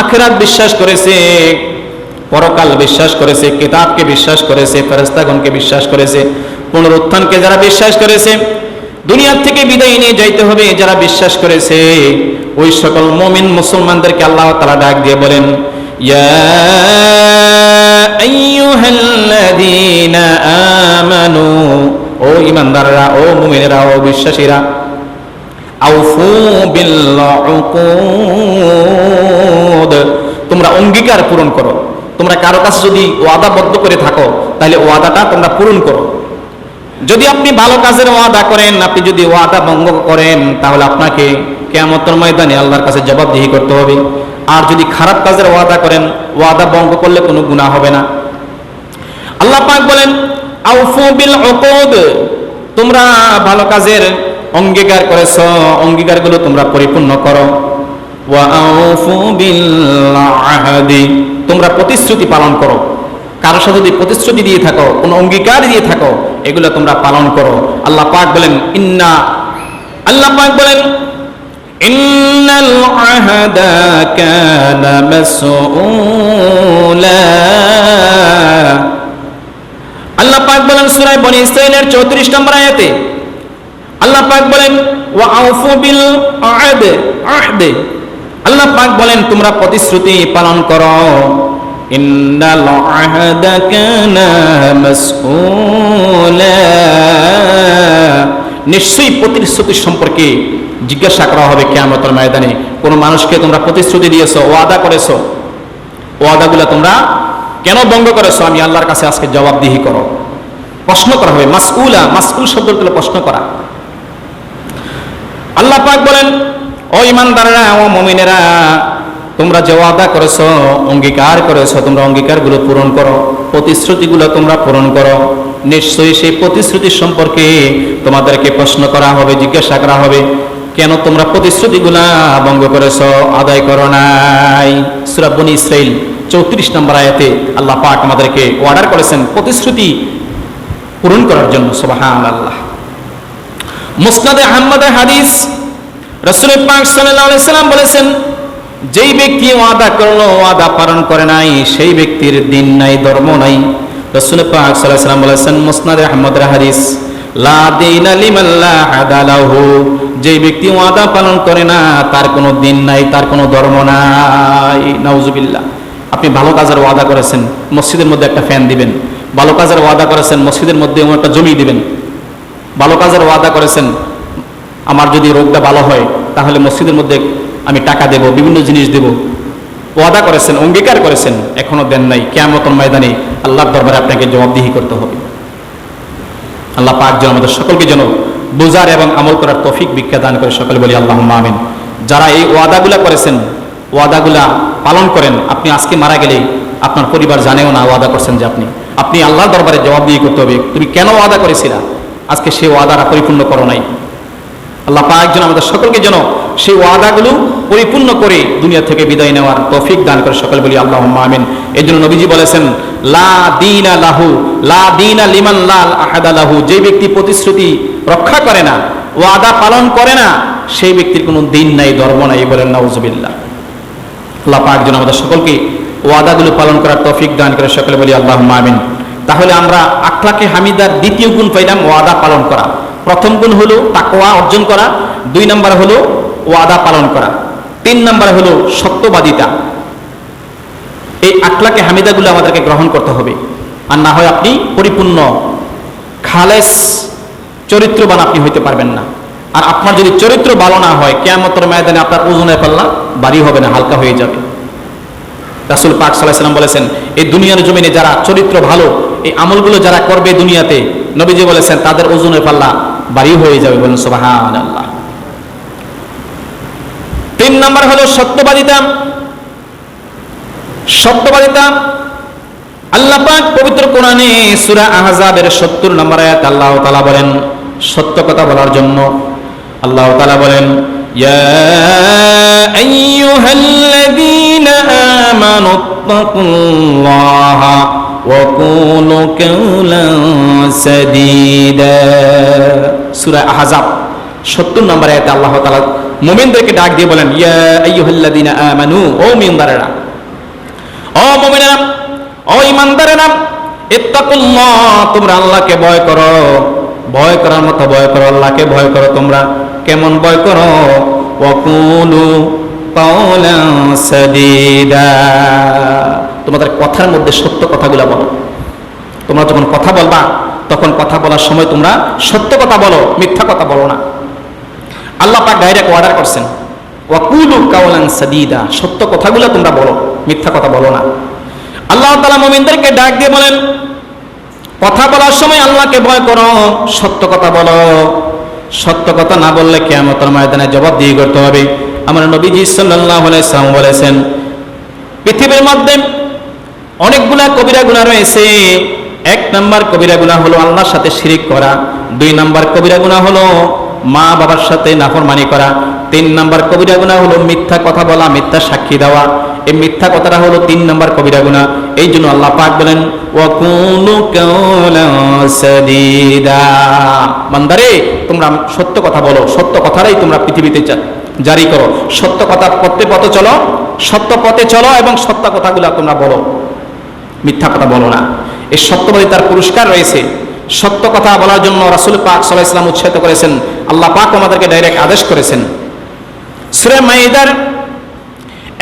আখিরাত বিশ্বাস করেছে, পরকাল বিশ্বাস করেছে, কিতাবকে বিশ্বাস করেছে, ফেরেশতাগণকে বিশ্বাস করেছে, পুনরুত্থানকে যারা বিশ্বাস করেছে, দুনিয়া থেকে বিদায় নিয়ে যাইতে হবে যারা বিশ্বাস করেছে, ওই সকল মুমিন মুসলমানদেরকে আল্লাহ তাআলা ডাক দিয়ে বলেন, ইয়া আইয়ুহাল্লাযীনা আমানু, ও ঈমানদাররা, ও মুমিনেরা, ও বিশ্বাসীরা, আউফু বিল উকুদ, তোমরা অঙ্গীকার পূরণ করো। তোমরা কারো কাছে যদি ওয়াদাবদ্ধ করে থাকো, তাহলে ওয়াদাটা তোমরা পূরণ করো। যদি আপনি ভালো কাজের ওয়াদা করেন, আপনি যদি ওয়াদা ভঙ্গ করেন, তাহলে আপনাকে কিয়ামতের ময়দানে আল্লাহর কাছে জবাবদিহি করতে হবে। আর যদি খারাপ কাজের ওয়াদা করেন, ওয়াদা ভঙ্গ করলে কোনো গুনাহ হবে না, আল্লাহ পাক বলেন আউফু বিল উকুদ, তোমরা ভালো কাজের অঙ্গীকার করেছো, অঙ্গীকারগুলো তোমরা পরিপূর্ণ করো। ওয়া আউফু বিল আহদি, তোমরা প্রতিশ্রুতি পালন করো। কারোর সাথে যদি প্রতিশ্রুতি দিয়ে থাকো, কোনো অঙ্গীকার দিয়ে থাকো, এগুলো তোমরা পালন করো। আল্লাহ পাক বলেন ইন্নাল আহদা কানা মাসউলা। আল্লাহ পাক বলেন সূরা বনী ইসরাঈলের 34 নম্বর আয়াতে আল্লাহ পাক বলেন ওয়া আউফু বিল আহদ, আল্লাহ পাক বলেন তোমরা প্রতিশ্রুতি পালন করো। ইন্নাল আহদা কানা মাসউলা, নিশ্চয়ই প্রতিশ্রুতি সম্পর্কে জিজ্ঞাসা করা হবে কিয়ামতের ময়দানে। কোন মানুষকে তোমরা প্রতিশ্রুতি দিয়েছো, ওয়াদা করেছো, ওয়াদাগুলো তোমরা কেন ভঙ্গ করেছো, আমি আল্লাহর কাছে আজকে জবাবদিহি করো। প্রশ্ন করা হবে, মাসউলা, মাসউল শব্দের অর্থ প্রশ্ন করা। আল্লাহ পাক বলেন ও ঈমানদাররা, ও মুমিনেরা, তোমরা যে ওয়াদা করেছো, অঙ্গীকার করেছো, তোমরা অঙ্গীকারগুলো পূরণ করো, প্রতিশ্রুতিগুলো তোমরা পূরণ করো। নিশ্চয়ই সেই প্রতিশ্রুতি সম্পর্কে তোমাদেরকে প্রশ্ন করা হবে, জিজ্ঞাসা করা হবে, কেন তোমরা প্রতিশ্রুতিগুলা ভঙ্গ করেছো, আদায় করো নাই। সূরা বনী ইসরাঈল 34 নম্বর আয়াতে আল্লাহ পাক আমাদেরকে অর্ডার করেছেন প্রতিশ্রুতি পূরণ করার জন্য। সুবহানাল্লাহ। মুসনাদে আহমদের হাদিস, রাসূল পাক সাল্লাল্লাহু আলাইহি সাল্লাম বলেছেন, যেই ব্যক্তি ওয়াদা করলো, ওয়াদা পালন করে নাই, সেই ব্যক্তির দিন নাই, ধর্ম নাই। রাসূল পাক সাল্লাল্লাহু আলাইহি সাল্লাম বলেছেন, মুসনাদে আহমদের হাদিস, লা দীনা লিমান লা আহাদা লাহু, যেই ব্যক্তি ওয়াদা পালন করে না, তার কোনো দিন নাই, তার কোনো ধর্ম নাই। নাউজুবিল্লাহ। আপনি ভালো কাজের ওয়াদা করেছেন, মসজিদের মধ্যে একটা ফ্যান দিবেন। ভালো কাজের ওয়াদা করেছেন, মসজিদের মধ্যে একটা জমি দিবেন। ভালো কাজের ওয়াদা করেছেন, আমার যদি রোগটা ভালো হয় তাহলে মসজিদের মধ্যে আমি টাকা দেব, বিভিন্ন জিনিস দেব। ওয়াদা করেছেন, অঙ্গীকার করেছেন, এখনো দেন নাই। কিয়ামতের ময়দানে আল্লাহর দরবারে আপনাকে জবাবদিহি করতে হবে। আল্লাহ পাক যেন আমাদের সকলকে যেন বুঝার এবং আমল করার তৌফিক ভিক্ষা দান করে। সকলে বলি আল্লাহুম্মা আমিন। যারা এই ওয়াদাগুলা করেছেন, ওয়াদাগুলা পালন করেন, আপনি আজকে মারা গেলে আপনার পরিবার জানেও না ওয়াদা করছেন যে আপনি আল্লাহর দরবারে জবাবদিহি করতে হবে, তুমি কেন ওয়াদা করেছিলা, আজকে সেই ওয়াদাটা পরিপূর্ণ করো নাই। আল্লাহ পাক যেন আমাদের সকলকে যেন সেই ওয়াদাগুলো পরিপূর্ণ করে দুনিয়া থেকে বিদায় নেওয়ার তৌফিক দান করে। সকলে বলি আল্লাহুম্মা আমিন। এই জন্য নবীজি বলেছেন, লা দীনা লাহু, লা দীনা লিমান লা আহাদা লাহু, যে ব্যক্তি প্রতিশ্রুতি রক্ষা করে না, ওয়াদা পালন করে না, সেই ব্যক্তির কোনো দিন নাই, ধর্ম নাই। বলেন নাউজুবিল্লাহ। আল্লাহ পাক যেন আমাদের সকলকে ওয়াদাগুলো পালন করার তৌফিক দান করে। সকলে বলি আল্লাহুম্মা আমিন। তাহলে আমরা আখলাকে হামিদার দ্বিতীয় গুণ পাইলাম ওয়াদা পালন করা। প্রথম গুণ হলো তাকওয়া অর্জন করা, 2 নম্বর হলো ওয়াদা পালন করা, 3 নম্বর হলো সত্যবাদিতা। এই আখলাকে হামিদাগুলো আমাদেরকে গ্রহণ করতে হবে, আর না হয় আপনি পরিপূর্ণ খালেস চরিত্রবান আপনি হইতে পারবেন না। আর আপনার যদি চরিত্র ভালো না হয়, কিয়ামতের ময়দানে আপনার ওজনের পাল্লা ভারী হবে না, হালকা হয়ে যাবে। রাসূল পাক সাল্লাল্লাহু আলাইহি ওয়াসাল্লাম বলেছেন, এই দুনিয়ার জমিনে যারা চরিত্র ভালো, এই আমলগুলো যারা করবে দুনিয়াতে, নবীজি বলেছেন তাদের ওজনের পাল্লা ভারী হয়ে যাবে। বলেন সুবহানাল্লাহ। 3 নম্বর হলো সত্যবাদিতা। সত্যবাদিতা আল্লাহ পাক পবিত্র কোরআনে সূরা আহজাবের 70 নম্বর আয়াত আল্লাহ তাআলা বলেন, সত্য কথা বলার জন্য আল্লাহ তাআলা বলেন, ইয়া আইয়ুহাল্লাযীনা আমানুত্তাকুল্লাহা ওয়া কুলু কাওলান সাদীদা। সূরা আহজাব 70 নম্বর আয়াতে আল্লাহ তাআলা মুমিনদেরকে ডাক দিয়ে বলেন, ইয়া আইয়ুহাল্লাযীনা আমানু, ও মুমিনদারেরা, ও মুমিনেরা, ও ঈমানদারেরা, ইত্তাকুল্লাহ, তোমরা আল্লাহকে ভয় করো। ভয় করার মতো ভয় করো, আল্লাহকে ভয় করো। তোমরা কেমন ভয় করো? ওয়া কুলু কাওলান সাদীদা, তোমাদের কথার মধ্যে সত্য কথাগুলো বলো। তোমরা যখন কথা বলবা, তখন কথা বলার সময় তোমরা সত্য কথা বলো, মিথ্যা কথা বলো না। আল্লাহ পাক ডাইরেক্ট অর্ডার করছেন, ওয়া কুলু কাওলান সাদীদা, সত্য কথাগুলো তোমরা বলো, মিথ্যা কথা বলো না। আল্লাহ তাআলা মুমিনদেরকে ডাক দিয়ে বলেন, কথা বলার সময় আল্লাহকে ভয় করো, সত্য কথা বলো। সত্য কথা না বললে কিয়ামতের ময়দানে জবাবদিহি করতে হবে। আমার নবীজি সাল্লাল্লাহু আলাইহি ওয়াসাল্লাম বলেছেন, পৃথিবীর মধ্যে অনেকগুলা কবিরা গুনাহ রয়েছে, এক নাম্বার কবিরা গুনাহ হলো আল্লাহর সাথে শিরিক করা, 2 নাম্বার কবিরা গুনাহ হলো মা বাবার সাথে নাফরমানি করা, 3 নাম্বার কবিরা গুনাহ হলো মিথ্যা কথা বলা, মিথ্যা সাক্ষী দেওয়া। এই মিথ্যা কথাটা হলো 3 নাম্বার কবিরা গুনাহ। এই জন্য আল্লাহ পাক বলেন ওয়াকুলু কাওলান সাদীদা, বান্দারে তোমরা সত্য কথা বলো, সত্য কথাটাই তোমরা পৃথিবীতে জারি করো, সত্য কথা পথে চলো, সত্য পথে চলো এবং সত্য কথাগুলো তোমরা বলো, মিথ্যা কথা বলো না। এই সত্যবাদী তার পুরস্কার রয়েছে। সত্য কথা বলার জন্য রাসূল পাক সাল্লাল্লাহু আলাইহি ওয়াসাল্লাম উৎসাহিত করেছেন, আল্লাহ পাক আমাদেরকে ডাইরেক্ট আদেশ করেছেন। সূরা মাইদার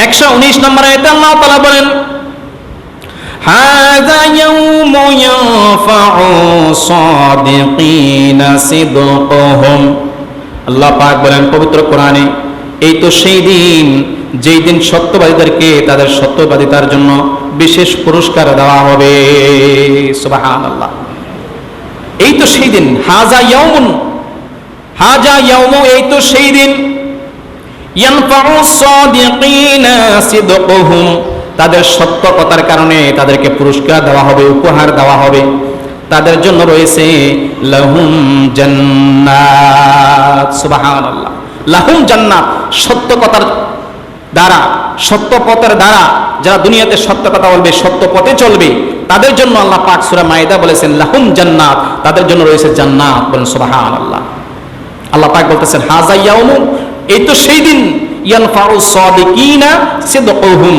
119 নম্বর আয়াতে আল্লাহ তাআলা বলেন হাযা ইয়াউমু ইয়ানফাউ সাদিকিনা সিদকুহুম, আল্লাহ পাক বলেন পবিত্র কোরআনে, এই তো সেই দিন যেই দিন সত্যবাদীদেরকে তাদের সত্যবাদিতার জন্য বিশেষ পুরস্কার দেওয়া হবে। সুবহানাল্লাহ, এই তো সেই দিন, হাযা ইয়াউমুন, হাযা ইয়াউমু, এই তো সেই দিন, ইয়ানফাউ সাদিকিনা সিদকুহুম, তাদের সত্য কথার কারণে তাদেরকে পুরস্কার দেওয়া হবে, উপহার দেওয়া হবে। তাদের জন্য রয়েছে লাহুম জান্নাত। সুবহানাল্লাহ, লাহুম জান্নাত, সত্য কথার দ্বারা, সত্য পথের দ্বারা যারা দুনিয়াতে সত্য কথা বলবে, সত্য পথে চলবে, তাদের জন্য আল্লাহ পাক সূরা মাইদা বলেছেন লাহুম জান্নাত, তাদের জন্য রয়েছে জান্নাত। বলেন সুবহানাল্লাহ। আল্লাহ পাক বলতেছেন হাযা ইয়াউমু, এই তো সেই দিন, ইয়ানফাউ সাদিকিনা সিদকুহুম,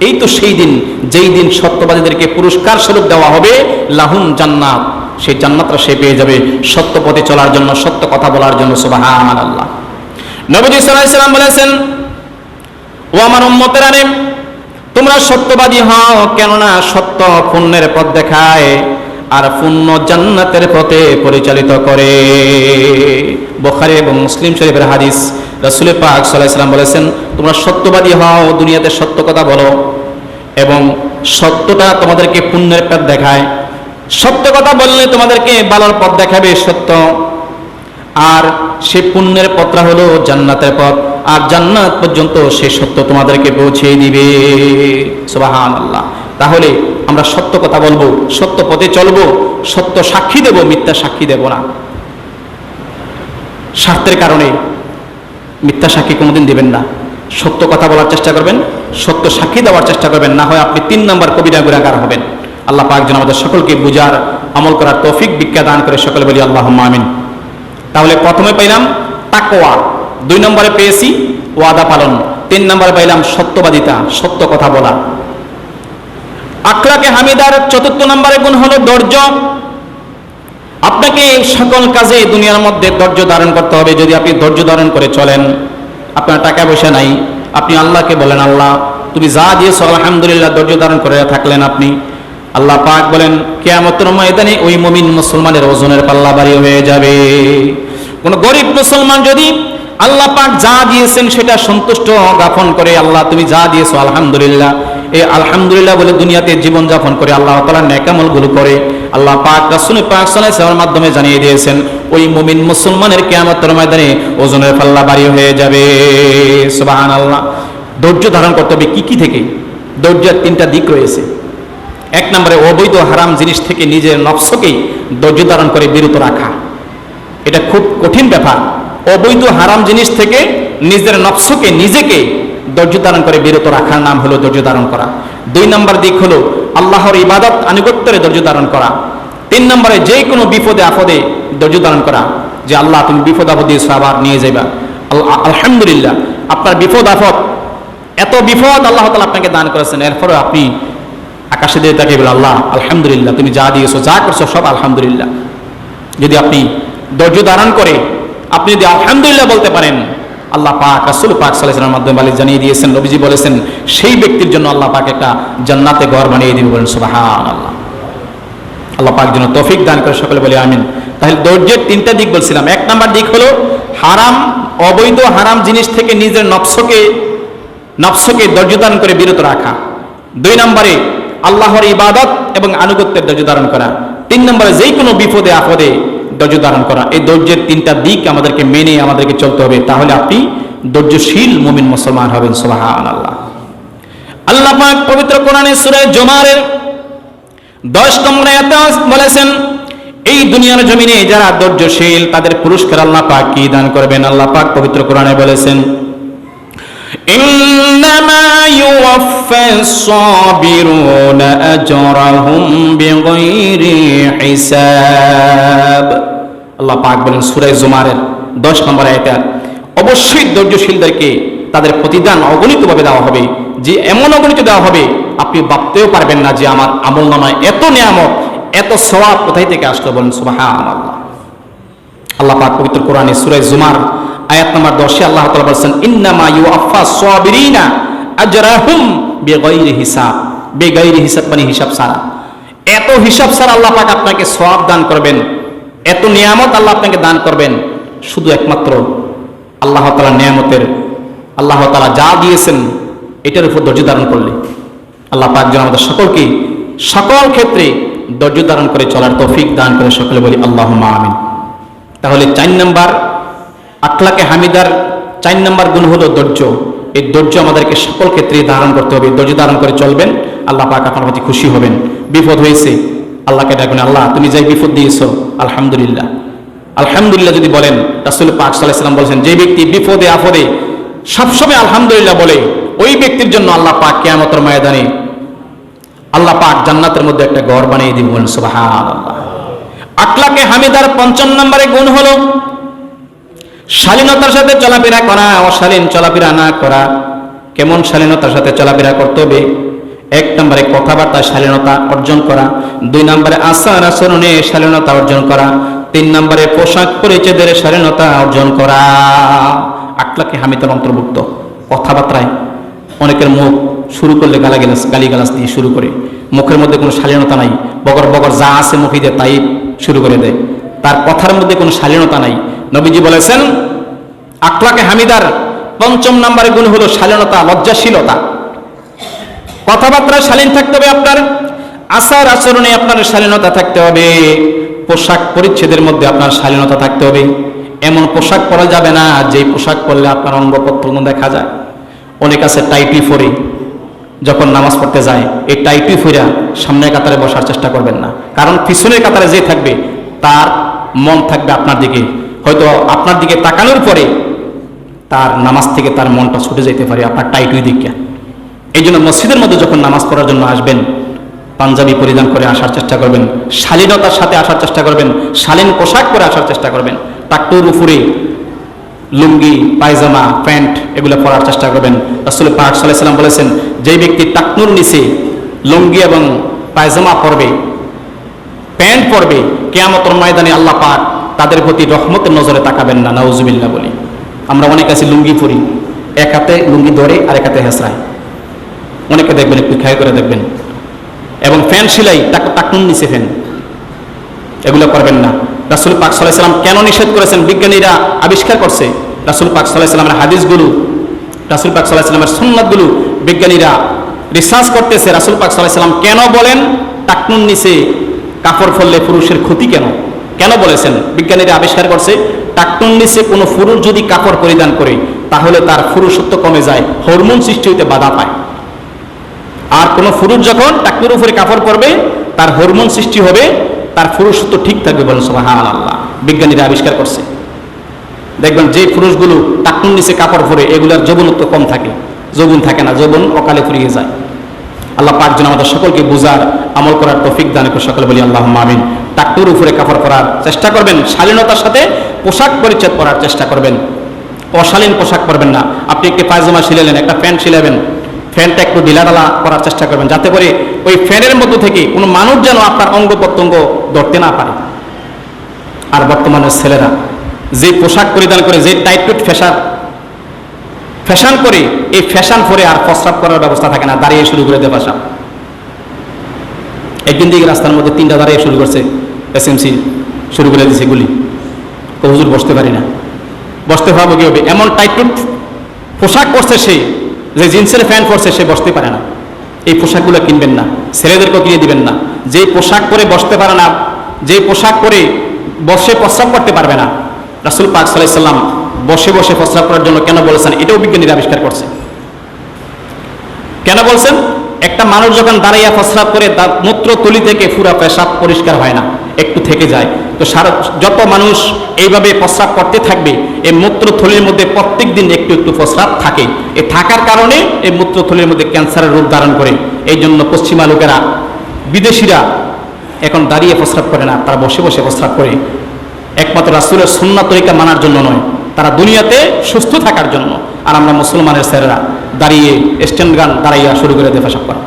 এই তো সেই দিন যেই দিন সত্যবাদীদেরকে পুরস্কার স্বরূপ দেওয়া হবে লাহুম জান্নাত, সেই জান্নাতটা সে পেয়ে যাবে সত্য পথে চলার জন্য, সত্য কথা বলার জন্য। সুবহানাল্লাহ। নবীজি সাল্লাল্লাহু আলাইহি ওয়াসাল্লাম বলেছেন ও আমার উম্মতেরা রে, তোমরা সত্যবাদী হও, কেননা সত্য পুণ্যের পথ দেখায় আর পুণ্য জান্নাতের পথে পরিচালিত করে। বুখারী এবং মুসলিম শরীফের হাদিস, রাসূল পাক সাল্লাল্লাহু আলাইহি ওয়াসাল্লাম বলেছেন তোমরা সত্যবাদী হও, দুনিয়াতে সত্য কথা বলো এবং সত্যটা তোমাদেরকে পুণ্যের পথ দেখায়। সত্য কথা বললে তোমাদেরকে ভালোর পথ দেখাবে সত্য, আর সে পুণ্যের পথটা হলো জান্নাতের পথ, আর জান্নাত পর্যন্ত সে সত্য তোমাদেরকে পৌঁছে দিবে। সুবহানাল্লাহ। তাহলে আমরা সত্য কথা বলবো, সত্য পথে চলবো, সত্য সাক্ষী দেব, মিথ্যা সাক্ষী দেব না। স্বার্থের কারণে মিথ্যা সাক্ষী কোনোদিন দিবেন না। সত্য কথা বলার চেষ্টা করবেন, সত্য সাক্ষী দেওয়ার চেষ্টা করবেন, না হয় আপনি 3 নম্বর কবিরা গুনাহগার হবেন। আল্লাহ পাক যেন আমাদের সকলকে বুঝার, আমল করার তৌফিক ভিক্ষা দান করে, সকলে বলি আল্লাহুম্মা আমিন। তাহলে প্রথমে পাইলাম তাকওয়া, 2 নম্বরে পেয়েছি ওয়াদা পালন, 3 নম্বরে পাইলাম সত্যবাদিতা, সত্য কথা বলা। আখলাকে হামিদার 4th নম্বরে গুণ হলো ধৈর্য। আপনাকে সকল কাজে দুনিয়ার মধ্যে ধৈর্য ধারণ করতে হবে। যদি আপনি ধৈর্য ধারণ করে চলেন, আপনার টাকা পয়সা নাই, আপনি আল্লাহকে বলেন আল্লাহ তুমি যা দিয়েছো আলহামদুলিল্লাহ, ধৈর্য ধারণ করে থাকলেন আপনি, আল্লাহ পাক বলেন কিয়ামতের ময়দানে ওই মুমিন মুসলমানের ওজনের পাল্লা ভারী হয়ে যাবে। কোন গরিব মুসলমান যদি আল্লাহ পাক যা দিয়েছেন সেটা সন্তুষ্ট জ্ঞাপন করে, আল্লাহ তুমি যা দিয়েছো আলহামদুলিল্লাহ, এই আলহামদুলিল্লাহ বলে দুনিয়াতে জীবন যাপন করে, আল্লাহ তাআলার নেক আমলগুলো করে, আল্লাহ পাক রাসূল পাক সাল্লাল্লাহু আলাইহি ওয়াসাল্লামের মাধ্যমে জানিয়ে দিয়েছেন ওই মুমিন মুসলমানের কিয়ামতের ময়দানে ওজনের পাল্লা ভারী হয়ে যাবে। সুবহানাল্লাহ। ধৈর্য ধারণ করতে হবে কি থেকে? ধৈর্যের 3টা দিক রয়েছে। 1 নম্বরে অবৈধ হারাম জিনিস থেকে নিজের নফসকে ধৈর্য ধারণ করে বিরত রাখা। এটা খুব কঠিন ব্যাপার। অবৈধ হারাম জিনিস থেকে নিজের নফসকে, নিজেকে ধৈর্য ধারণ করে বিরত রাখার নাম হলো ধৈর্য ধারণ করা। 2 নম্বর দিক হলো আল্লাহর ইবাদত আনুগত্যের ধৈর্য ধারণ করা। 3 নম্বরে যে কোনো বিপদে আপদে ধৈর্য ধারণ করা, যে আল্লাহ তুমি বিপদ আপদ দিয়েছো, আবার নিয়ে যাইবা, আলহামদুলিল্লাহ আপনার বিপদ আপদ, এত বিপদ আল্লাহ তাআলা আপনাকে দান করেছেন, এরপরে আপনি আকাশে দিয়ে তাকিয়ে বলেন আল্লাহ আলহামদুলিল্লাহ তুমি যা দিয়েছো, যা করছো সব আলহামদুলিল্লাহ। যদি আপনি ধৈর্য ধারণ করে আপনি যদি আলহামদুলিল্লাহ বলতে পারেন, আল্লাহ পাক রাসূল পাক সাল্লাল্লাহু আলাইহি ওয়াসাল্লামের মাধ্যমে মালিক জানিয়ে দিয়েছেন, নবীজি বলেছেন সেই ব্যক্তির জন্য আল্লাহ পাক একটা জান্নাতে ঘর বানিয়ে দিবেন। বলেন সুবহানাল্লাহ। আল্লাহ পাক যেন তৌফিক দান করে, সকলে বলি আমিন। তাহলে ধৈর্যের 3টা দিক বলছিলাম। 1 নম্বর দিক হলো হারাম, অবৈধ হারাম জিনিস থেকে নিজের নফসকে ধৈর্য ধারণ করে বিরত রাখা। 2 নম্বরে আল্লাহর ইবাদত এবং আনুগত্যের ধৈর্য ধারণ করা। 3 নম্বরে যে কোনো বিপদে আপদে ধৈর্য ধারণ করা। এই ধৈর্যের 3টা দিক আমাদেরকে মেনে আমাদেরকে চলতে হবে, তাহলে আপনি ধৈর্যশীল মুমিন মুসলমান হবেন। সুবহানাল্লাহ। আল্লাহ পাক পবিত্র কোরআনে সূরা জুমারের 10 নম্বর আয়াতে বলেছেন এই দুনিয়ার জমিনে যারা ধৈর্যশীল তাদের পুরস্কার আল্লাহ পাক কি দান করবেন। আল্লাহ পাক পবিত্র কোরআনে বলেছেন ইন্নামা ইউওয়াফাস সাবিরুনা আজরাহুম বিগাইরি হিসাব। আল্লাহ পাক বলেন সূরা জুমারের 10 নম্বর আয়াতে, অবশ্যই ধৈর্যশীলদেরকে তাদের প্রতিদান অগণিতভাবে দেওয়া হবে, যে এমন অগণিত দেওয়া হবে আপনি ভাবতেও পারবেন না যে আমার আমলনামায় এত নিয়ামত এত সওয়াব কোথায় থেকে আসলো। বলেন সুবহানাল্লাহ। আল্লাহ পাক পবিত্র কোরআনে সূরা জুমার আয়াত নম্বর 10 এ আল্লাহ তাআলা বলেন ইন্নামা ইউআফাস সাবিরিনা আজরাহুম বিগাইরি হিসাব। বিগাইরি হিসাব মানে হিসাব ছাড়া, এত হিসাব ছাড়া আল্লাহ পাক আপনাকে সওয়াব দান করবেন, এত নিয়ামত আল্লাহ আপনাকে দান করবেন, শুধু একমাত্র আল্লাহ তাআলার নিয়ামতের, আল্লাহ তাআলা যা দিয়েছেন এটার উপর ধৈর্য ধারণ করলে। আল্লাহ পাক যেন আমাদের সকলকে সকল ক্ষেত্রে ধৈর্য ধারণ করে চলার তৌফিক দান করে, সকলে বলি আল্লাহুম্মা আমিন। তাহলে 4 নম্বর আখলাকে হামিদার 4 নম্বর গুণ হলো ধৈর্য। এই ধৈর্য আমাদেরকে সকল ক্ষেত্রে ধারণ করতে হবে। ধৈর্য ধারণ করে চলবেন, আল্লাহ পাক আপনার প্রতি খুশি হবেন। বিপদ হয়েছে আল্লাহকে ডাকবেন, আল্লাহ তুমি যাই বিপদ দিয়েছো আলহামদুলিল্লাহ। আলহামদুলিল্লাহ যদি বলেন, রাসূল পাক সাল্লাল্লাহু আলাইহি ওয়াসাল্লাম বলেছেন যে ব্যক্তি বিপদে আপদে সবসময় আলহামদুলিল্লাহ বলে ওই ব্যক্তির জন্য আল্লাহ পাক কিয়ামতের ময়দানে আল্লাহ পাক জান্নাতের মধ্যে একটা ঘর বানিয়ে দিবেন। সুবহানাল্লাহ। আখলাকে হামিদার 5 নম্বরে গুণ হলো শালীনতার সাথে চলাফেরা করা, অশালীন চলাফেরা না করা। কেমন শালীনতার সাথে চলাফেরা করতে হবে? 1 নম্বরে কথাবার্তায় শালীনতা অর্জন করা, 2 নম্বরে আচার আচরণে শালীনতা অর্জন করা, 3 নম্বরে পোশাক পরিচ্ছদের শালীনতা অর্জন করা। আখলাকে হামিদার অন্তর্ভুক্ত। কথাবার্তায় অনেকের মুখ শুরু করলে গালিগালাজ দিয়ে শুরু করে, মুখের মধ্যে কোনো শালীনতা নাই, বগর বগর যা আছে মুখে দিয়ে তাই শুরু করে দেয়, তার কথার মধ্যে কোনো শালীনতা নাই। নবীজি বলেছেন আখলাকে হামিদার 5 নম্বরের গুণ হলো শালীনতা, লজ্জাশীলতা। কথাবার্তায় শালীন থাকতে হবে আপনার, আচার আচরণে আপনার শালীনতা থাকতে হবে, পোশাক পরিচ্ছদের মধ্যে আপনার শালীনতা থাকতে হবে। এমন পোশাক পরা যাবে না যে পোশাক পরলে আপনার অঙ্গ প্রত্যঙ্গ দেখা যায়। অনেক আছে টাইটি পরে যখন নামাজ পড়তে যায়, এই টাইটি পরা সামনের কাতারে বসার চেষ্টা করবেন না, কারণ পিছনের কাতারে যে থাকবে তার মন থাকবে আপনার দিকে, হয়তো আপনার দিকে তাকানোর পরে তার নামাজ থেকে তার মনটা ছুটে যেতে পারে আপনার টাইটুই দিকে। এই জন্য মসজিদের মধ্যে যখন নামাজ পড়ার জন্য আসবেন পাঞ্জাবি পরিধান করে আসার চেষ্টা করবেন, শালীনতার সাথে আসার চেষ্টা করবেন, শালীন পোশাক পরে আসার চেষ্টা করবেন। টাকটুর উপরে লুঙ্গি, পায়জামা, প্যান্ট এগুলো পরার চেষ্টা করবেন। রাসূল পাক সাল্লাল্লাহু আলাইহি ওয়াসাল্লাম বলেছেন যেই ব্যক্তি টাকনুর নিচে লুঙ্গি এবং পায়জামা পরবে, প্যান্ট পরবে, কিয়ামতের ময়দানে আল্লাহ পাক তাদের প্রতি রহমতের নজরে তাকাবেন না। নাউজুবিল্লাহ বলি। আমরা অনেক আছে লুঙ্গি পরি, এক হাতে লুঙ্গি ধরে আর এক হাতে হেসরায়, অনেকে দেখবেন, একটু খেয়াল করে দেখবেন। এবং ফ্যান সেলাই, টাকনুর নিচে ফ্যান, এগুলো করবেন না। রাসূল পাক সাল্লাল্লাহু আলাইহি ওয়াসাল্লাম কেন নিষেধ করেছেন? বিজ্ঞানীরা আবিষ্কার করছে রাসূল পাক সাল্লাল্লাহু আলাইহি ওয়াসাল্লামের হাদিসগুলো, রাসূল পাক সাল্লাল্লাহু আলাইহি ওয়াসাল্লামের সুন্নাতগুলো বিজ্ঞানীরা রিসার্চ করতেছে। রাসূল পাক সাল্লাল্লাহু আলাইহি ওয়াসাল্লাম কেন বলেন টাকনুর নিচে কাপড় পরলে পুরুষের ক্ষতি কেন কেন বলেছেন? বিজ্ঞানীরা আবিষ্কার করছে টাকনুর নিচে কোনো পুরুষ যদি কাপড় পরিধান করে তাহলে তার পুরুষত্ব কমে যায়, হরমোন সৃষ্টি হতে বাধা পায়। আর কোনো পুরুষ যখন টাকনুর উপরে কাপড় পরবে তার হরমোন সৃষ্টি হবে, তার পুরুষত্ব ঠিক থাকবে। বলেন সুবহানাল্লাহ। বিজ্ঞানীরা আবিষ্কার করছে। দেখবেন যে পুরুষগুলো টাকনুর নিচে কাপড় পরে এগুলার যৌবনত্ব কম থাকে, যৌবন থাকে না, যৌবন অকালে ফুরিয়ে যায়। আল্লাহ পাক যেন আমাদের সকলকে বুঝার আমল করার তৌফিক দান করে, সকলে বলি আল্লাহুম্মা আমিন। টাকনুর উপরে কাপড় পরার চেষ্টা করবেন, শালীনতার সাথে পোশাক পরিচ্ছদ পরার চেষ্টা করবেন, অশালীন পোশাক পরবেন না। আপনি একটি পায়জামা সিলালেন, একটা প্যান্ট সিলাবেন, ফ্যানটা একটু ঢিলাঢালা করার চেষ্টা করবেন, যাতে করে ওই ফ্যানের মধ্য থেকে কোনো মানুষ যেন আপনার অঙ্গ প্রত্যঙ্গ ধরতে না পারে। আর বর্তমানের ছেলেরা যে পোশাক পরিধান করে, যে টাইট ফ্যাশন করে, এই ফ্যাশন পরে আর প্রস্রাব করার ব্যবস্থা থাকে না, দাঁড়িয়ে শুরু করে দেয় বাসা। একদিন দিকে রাস্তার মধ্যে 3টা দাঁড়িয়ে শুরু করছে, এসএমসি শুরু করে দিয়েছে গুলি। তো হুজুর বসতে পারি না, বসতে পারবো কি হবে? এমন টাইট পোশাক পরছে সে, যে জিন্সের প্যান্ট পরছে সে বসতে পারে না। এই পোশাকগুলো কিনবেন না, ছেলেদেরকেও কিনে দিবেন না। যে পোশাক পরে বসতে পারে না, যে পোশাক পরে বসে প্রস্রাব করতে পারবে না, রাসূল পাক সাল্লাল্লাহু আলাইহি ওয়াসাল্লাম বসে বসে প্রস্রাব করার জন্য কেন বলেছেন এটাও বিজ্ঞানীরা আবিষ্কার করছে। কেন বলছেন? একটা মানুষ যখন দাঁড়াইয়া প্রস্রাব করে তার মূত্রথলি থেকে পুরা পেশাব পরিষ্কার হয় না, একটু থেকে যায়। তো যত মানুষ এইভাবে প্রস্রাব করতে থাকবে, এই মূত্রথলির মধ্যে প্রত্যেক দিন একটু একটু প্রস্রাব থাকে। এই থাকার কারণে এই মূত্রথলির মধ্যে ক্যান্সারের রূপ ধারণ করে। এই জন্য পশ্চিমা লোকেরা, বিদেশিরা এখন দাঁড়িয়ে প্রস্রাব করে না, তারা বসে বসে প্রস্রাব করে। একমাত্র রাসূলের সুন্নাত তরিকা মানার জন্য নয়, তারা দুনিয়াতে সুস্থ থাকার জন্য। আর আমরা মুসলমানের ছেলেরা দাঁড়িয়ে স্ট্যান্ড গান দাঁড়াইয়া শুরু করে দিয়ে পেশাব করা।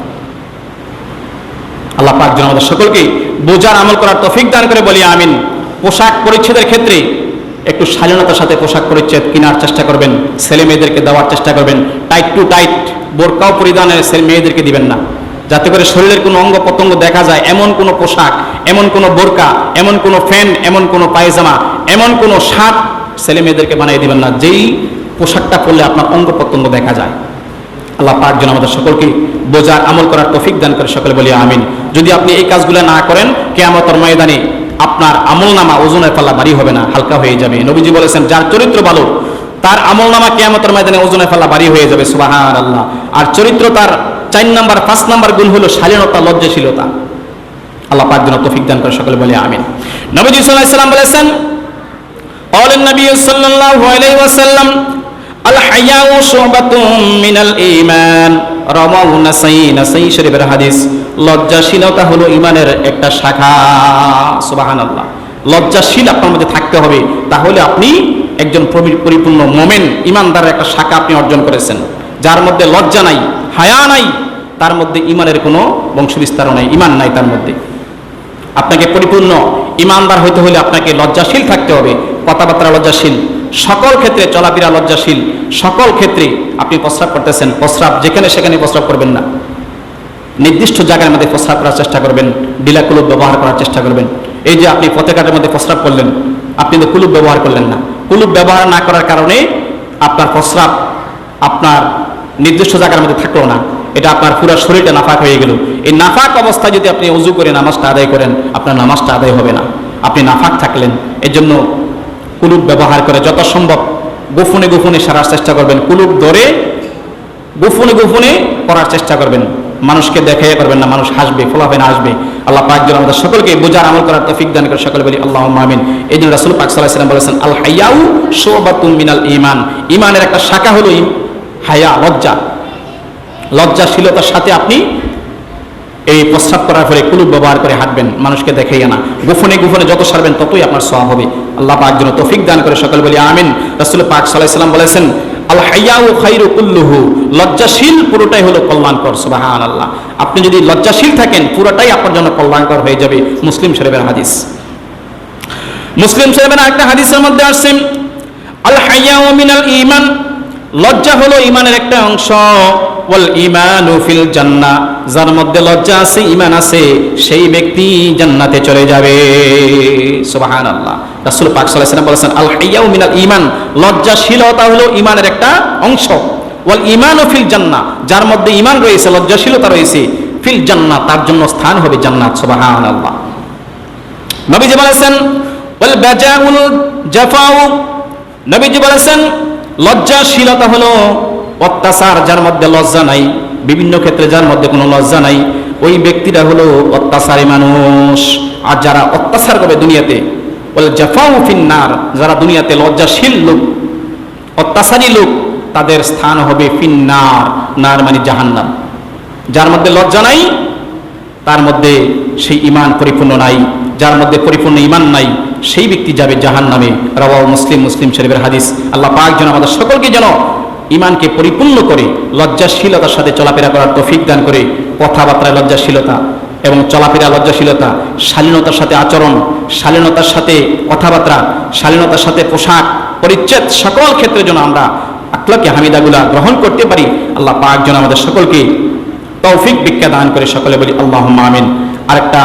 আল্লাহ পাক যেন আমাদের সকলকে বোঝার আমল করার তৌফিক দান করে বলি আমিন। পোশাক পরিচ্ছদের ক্ষেত্রে একটু শালীনতার সাথে পোশাক পরিচ্ছদ কেনার চেষ্টা করবেন, ছেলে মেয়েদেরকে দেওয়ার চেষ্টা করবেন। টাইট টু টাইট বোরকাও পরিধানের ছেলে মেয়েদেরকে দিবেন না, যাতে করে শরীরের কোনো অঙ্গ প্রত্যঙ্গ দেখা যায় এমন কোনো পোশাক, এমন কোনো বোরকা, এমন কোনো প্যান্ট, এমন কোনো পায়জামা, এমন কোনো শার্ট ছেলে মেয়েদেরকে বানিয়ে দিবেন না যেই পোশাকটা পরলে আপনার অঙ্গ প্রত্যঙ্গ দেখা যায়। আল্লাহ পাক যেন আমাদের সকলকে বোঝার আমল করার তৌফিক দান করে সকলে বলি আমিন। যদি আপনি এই কাজগুলো না করেন, কিয়ামতের ময়দানে আপনার আমলনামা ওজনের পাল্লা ভারী হবে না, হালকা হয়ে যাবে। নবীজি বলেছেন, যার চরিত্র ভালো তার আমলনামা কিয়ামতের ময়দানে ওজনের পাল্লা ভারী হয়ে যাবে। সুবহানাল্লাহ। আর চরিত্র তার 4 নাম্বার 5 নাম্বার গুণ হলো শালীনতা, লজ্জাশীলতা। আল্লাহ পাক যেন তৌফিক দান করে সকলে বলি আমিন। নবীজি সাল্লাল্লাহু আলাইহি ওয়াসাল্লাম বলেছেন, ক্বালান নবী সাল্লাল্লাহু আলাইহি ওয়াসাল্লাম, আল হায়াউ শুবাতুম মিনাল ঈমান। রাওয়াহু নাসাঈ, নাসাঈ শরীফের হাদিস। লজ্জাশীলতা হলো ঈমানের একটা শাখা। সুবহানাল্লাহ। লজ্জাশীল আপনার মধ্যে থাকতে হবে, তাহলে আপনি একজন পরিপূর্ণ মুমিন, ঈমানদারের একটা শাখা আপনি অর্জন করেছেন। যার মধ্যে লজ্জা নাই, হায়া নাই, তার মধ্যে ঈমানের কোনো বংশবিস্তার নাই, ঈমান নাই তার মধ্যে। আপনাকে পরিপূর্ণ ঈমানদার হইতে হলে আপনাকে লজ্জাশীল থাকতে হবে, কথাবার্তা লজ্জাশীল, সকল ক্ষেত্রে চলাফেরা লজ্জাশীল। সকল ক্ষেত্রে আপনি প্রস্রাব করতেছেন, প্রস্রাব যেখানে সেখানে প্রস্রাব করবেন না, নির্দিষ্ট জায়গার মধ্যে প্রস্রাব করার চেষ্টা করবেন, ডিলা কুলুপ ব্যবহার করার চেষ্টা করবেন। এই যে আপনি পথেঘাটের মধ্যে প্রস্রাব করলেন, আপনি তো কুলুপ ব্যবহার করলেন না। কুলুপ ব্যবহার না করার কারণে আপনার প্রস্রাব আপনার নির্দিষ্ট জায়গার মধ্যে থাকলো না, এটা আপনার পুরো শরীরটা নাফাক হয়ে গেল। এই নাফাক অবস্থায় যদি আপনি ওযু করে নামাজটা আদায় করেন, আপনার নামাজটা আদায় হবে না, আপনি নাফাক থাকলেন। এই জন্য কুলুপ ব্যবহার করে যত সম্ভব গোপনে গোপনে সারার চেষ্টা করবেন। কুলুপ ধরে গোপনে গোপনে করার চেষ্টা করবেন, মানুষকে দেখাইয়া করবেন না, মানুষ হাসবে, ফলাফেন আসবে। আল্লাহ পাক যেন আমাদের সকলকে বোঝার আমল করার তৌফিক দান করে সকলে বলি আল্লাহুম্মা আমিন। এই জন্য রাসূল পাক সাল্লাল্লাহু আলাইহি ওয়াসাল্লাম বলেছেন, আল হায়াউ শুবাতুম মিনাল ঈমান। ঈমানের একটা শাখা হলো হায়া, লজ্জা। লজ্জাশীলতার সাথে আপনি এই প্রস্রাব করার পরে কুলুপ ব্যবহার করে হাঁটবেন, মানুষকে দেখাইয়া না। গোপনে গোপনে যত সারবেন ততই আপনার সওয়াব হবে। আল্লাহ পাক যেন তৌফিক দান করে সকলে বলি আমিন। রাসূল পাক সাল্লাল্লাহু আলাইহি ওয়াসাল্লাম বলেছেন, আল হায়াউ খায়রু কুল্লুহু। লজ্জাশীল পুরোটাই হলো কল্যাণকর। সুবহানাল্লাহ। আপনি যদি লজ্জাশীল থাকেন, পুরোটাই আপনার জন্য কল্যাণকর হয়ে যাবে। মুসলিম শরীফের হাদিস। মুসলিম শরীফের একটা হাদিসের মধ্যে আসছে, আল হায়াউ মিনাল ঈমান। লজ্জা হলো ঈমানের একটা অংশ। ওয়াল ঈমানু ফিল জান্নাহ। যার মধ্যে লজ্জা আছে, ঈমান আছে, সেই ব্যক্তি জান্নাতে চলে যাবে। সুবহানাল্লাহ। রাসূল পাক সাল্লাল্লাহু আলাইহি ওয়াসাল্লাম বলেছেন, আল হায়াউ মিনাল ঈমান। লজ্জাশীলতা হলো ঈমানের একটা অংশ। ওয়াল ঈমানু ফিল জান্নাহ। যার মধ্যে ঈমান রয়েছে, লজ্জাশীলতা রয়েছে, ফিল জান্নাহ, তার জন্য স্থান হবে জান্নাত। সুবহানাল্লাহ। নবীজি বলেছেন, ওয়াল বাজাউল জাফাউ। নবীজি বলেছেন, লজ্জাশীলতা হলো অত্যাচার। যার মধ্যে লজ্জা নাই, বিভিন্ন ক্ষেত্রে যার মধ্যে কোনো লজ্জা নাই, ওই ব্যক্তিরা হলো অত্যাচারী মানুষ। আর যারা অত্যাচার করবে দুনিয়াতে, বলে জাফাউ ফিন্নার, যারা দুনিয়াতে লজ্জাশীল লোক, অত্যাচারী লোক, তাদের স্থান হবে ফিন্নার। নার মানে জাহান্নাম। যার মধ্যে লজ্জা নাই, তার মধ্যে সেই ঈমান পরিপূর্ণ নাই। যার মধ্যে পরিপূর্ণ ঈমান নাই, সেই ব্যক্তি যাবে জাহান্নামে। রাওয়াহু মুসলিম, মুসলিম শরীফের হাদিস। আল্লাহ পাক যেন আমাদের সকলকে যেন ঈমানকে পরিপূর্ণ করে লজ্জাশীলতার সাথে চলাফেরা করার তৌফিক দান করে। কথাবার্তায় লজ্জাশীলতা এবং চলাফেরা লজ্জাশীলতা, শালীনতার সাথে আচরণ, শালীনতার সাথে কথাবার্তা, শালীনতার সাথে পোশাক পরিচ্ছদ, সকল ক্ষেত্রে যেন আমরা আখলাকে হামিদাগুলা গ্রহণ করতে পারি। আল্লাহ পাক যেন আমাদের সকলকে তৌফিক ভিক্ষা দান করে সকলে বলি আল্লাহুম্মা আমিন। আরেকটা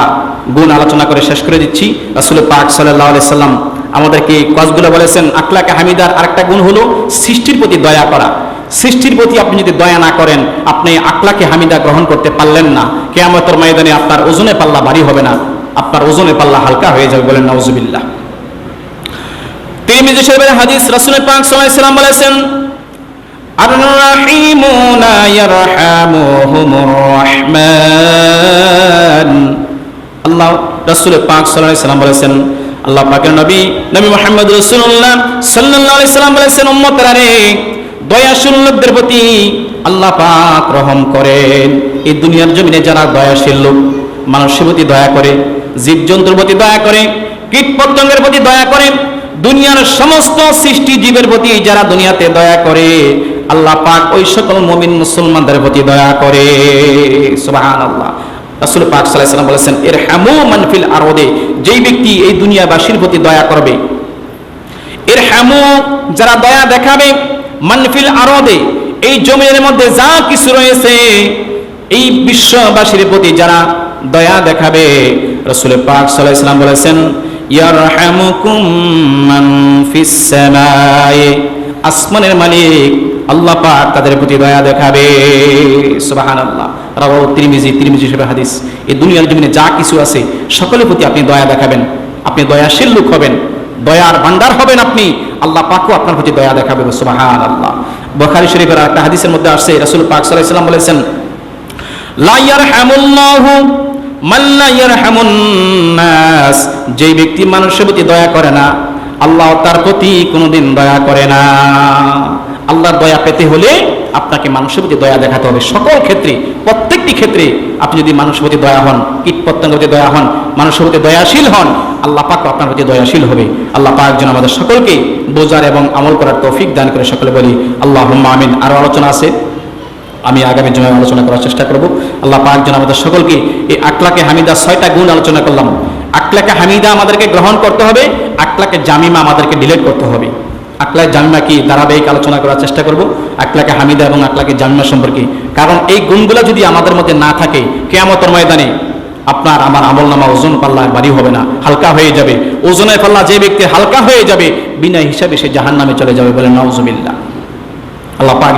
গুণ আলোচনা করে শেষ করে দিচ্ছি। রাসূল পাক সাল্লাল্লাহু আলাইহি সাল্লাম আমাদেরকে কাজগুলো বলেছেন। আখলাকে হামিদার আরেকটা গুণ হলো সৃষ্টির প্রতি দয়া করা। সৃষ্টির প্রতি আপনি যদি দয়া না করেন, আপনি আখলাকে হামিদা গ্রহণ করতে পারলেন না। কিয়ামতের ময়দানে আপনার ওজনে পাল্লা ভারী হবে না, আপনার ওজনে পাল্লা হালকা হয়ে যাবে। বলেন নাউজুবিল্লাহ। তিরমিজি শরীফের হাদিস। রাসূল পাক সাল্লাল্লাহু আলাইহি সাল্লাম বলেছেন, আর রাহিমুনা ইয়ারহামুহুমুর রাহমান। আল্লাহ রাসূল পাক সাল্লাল্লাহু আলাইহি সাল্লাম বলেছেন, আল্লাহ পাকের নবী মুহাম্মদ রাসূলুল্লাহ সাল্লাল্লাহু আলাইহি সাল্লাম বলেছেন, উম্মতরা রে, দয়াশীল লোকদের প্রতি আল্লাহ পাক রহম করেন। এই দুনিয়ার জমিনে যারা দয়াশীল লোক, মানুষের প্রতি দয়া করে, জীবজন্তুর প্রতি দয়া করে, কীট পতঙ্গের প্রতি দয়া করে, দুনিয়ার সমস্ত সৃষ্টি জীবের প্রতি যারা দুনিয়াতে দয়া করে, আল্লাহ পাক ওই সকল মুমিন মুসলমানদের প্রতি দয়া করে। সুবহানাল্লাহ। রাসূল পাক সাল্লাল্লাহু আলাইহি সাল্লাম বলেছেন, ইরহামু মান ফিল আরদে, যেই ব্যক্তি এই দুনিয়াবাসীর প্রতি দয়া করবে, ইরহামু যারা দয়া দেখাবে, মান ফিল আরদে এই জমিনের মধ্যে যা কিছু রয়েছে, এই বিশ্ববাসীর প্রতি যারা দয়া দেখাবে, রাসূল পাক সাল্লাল্লাহু আলাইহি সাল্লাম বলেছেন, ইয়ারহামুকুম মান ফিস সামায়ে, আসমানের মালিক আল্লাহ পাক তাদের প্রতি দয়া দেখাবে। সুবহানাল্লাহ। রাওয়াহু তিরমিজি শরীফের হাদিস। এই দুনিয়ার জমিনে যা কিছু আছে সকলের প্রতি আপনি দয়া দেখাবেন, আপনি দয়াশীল লোক হবেন, দয়ার ভান্ডার হবেন আপনি, আল্লাহ পাকও আপনার প্রতি দয়া দেখাবে। সুবহানাল্লাহ। বুখারী শরীফের একটা হাদিসের মধ্যে আসছে, রাসূল পাক সাল্লাল্লাহু আলাইহি সাল্লাম বলেছেন, লা ইয়ারহামুল্লাহু মান লা ইয়ারহামুন নাস, যেই ব্যক্তি মানুষের প্রতি দয়া করে না, আল্লাহ তার প্রতি কোনোদিন দয়া করে না। আল্লাহর দয়া পেতে হলে আপনাকে মানুষের প্রতি দয়া দেখাতে হবে, সকল ক্ষেত্রে, প্রত্যেকটি ক্ষেত্রে। আপনি যদি মানুষের প্রতি দয়া হন, কীট পতঙ্গের প্রতি দয়া হন, মানুষের প্রতি দয়াশীল হন, আল্লাহ পাক আপনার প্রতি দয়াশীল হবে। আল্লাহ পাক যেন আমাদের সকলকে বোঝার এবং আমল করার তৌফিক দান করে। সকলে বলি আল্লাহুম্মা আমিন। আরো আলোচনা আছে, আমি আগামী জুমায় আলোচনা করার চেষ্টা করব। আল্লাহ পাক যেন আমাদের সকলকে এই আকলাকে হামিদা 6টা গুণ আলোচনা করলাম। আকলাকে হামিদা আমাদেরকে গ্রহণ করতে হবে, আকলাকে জামিমা আমাদেরকে ডিলিট করতে হবে। আকলাকে জামিমা কি ধারাবাহিক আলোচনা করার চেষ্টা করব, আকলাকে হামিদা এবং আকলাকে জামিমা সম্পর্কে। কারণ এই গুণগুলো যদি আমাদের মধ্যে না থাকে, কিয়ামতের ময়দানে আপনার আমার আমলনামা ওজন পাল্লা ভারী হবে না, হালকা হয়ে যাবে। ওজনের পাল্লা যে ব্যক্তি হালকা হয়ে যাবে, বিনা হিসাবে সে জাহান্নামে চলে যাবে, বলে নাউজুবিল্লাহ। আল্লাহ পাক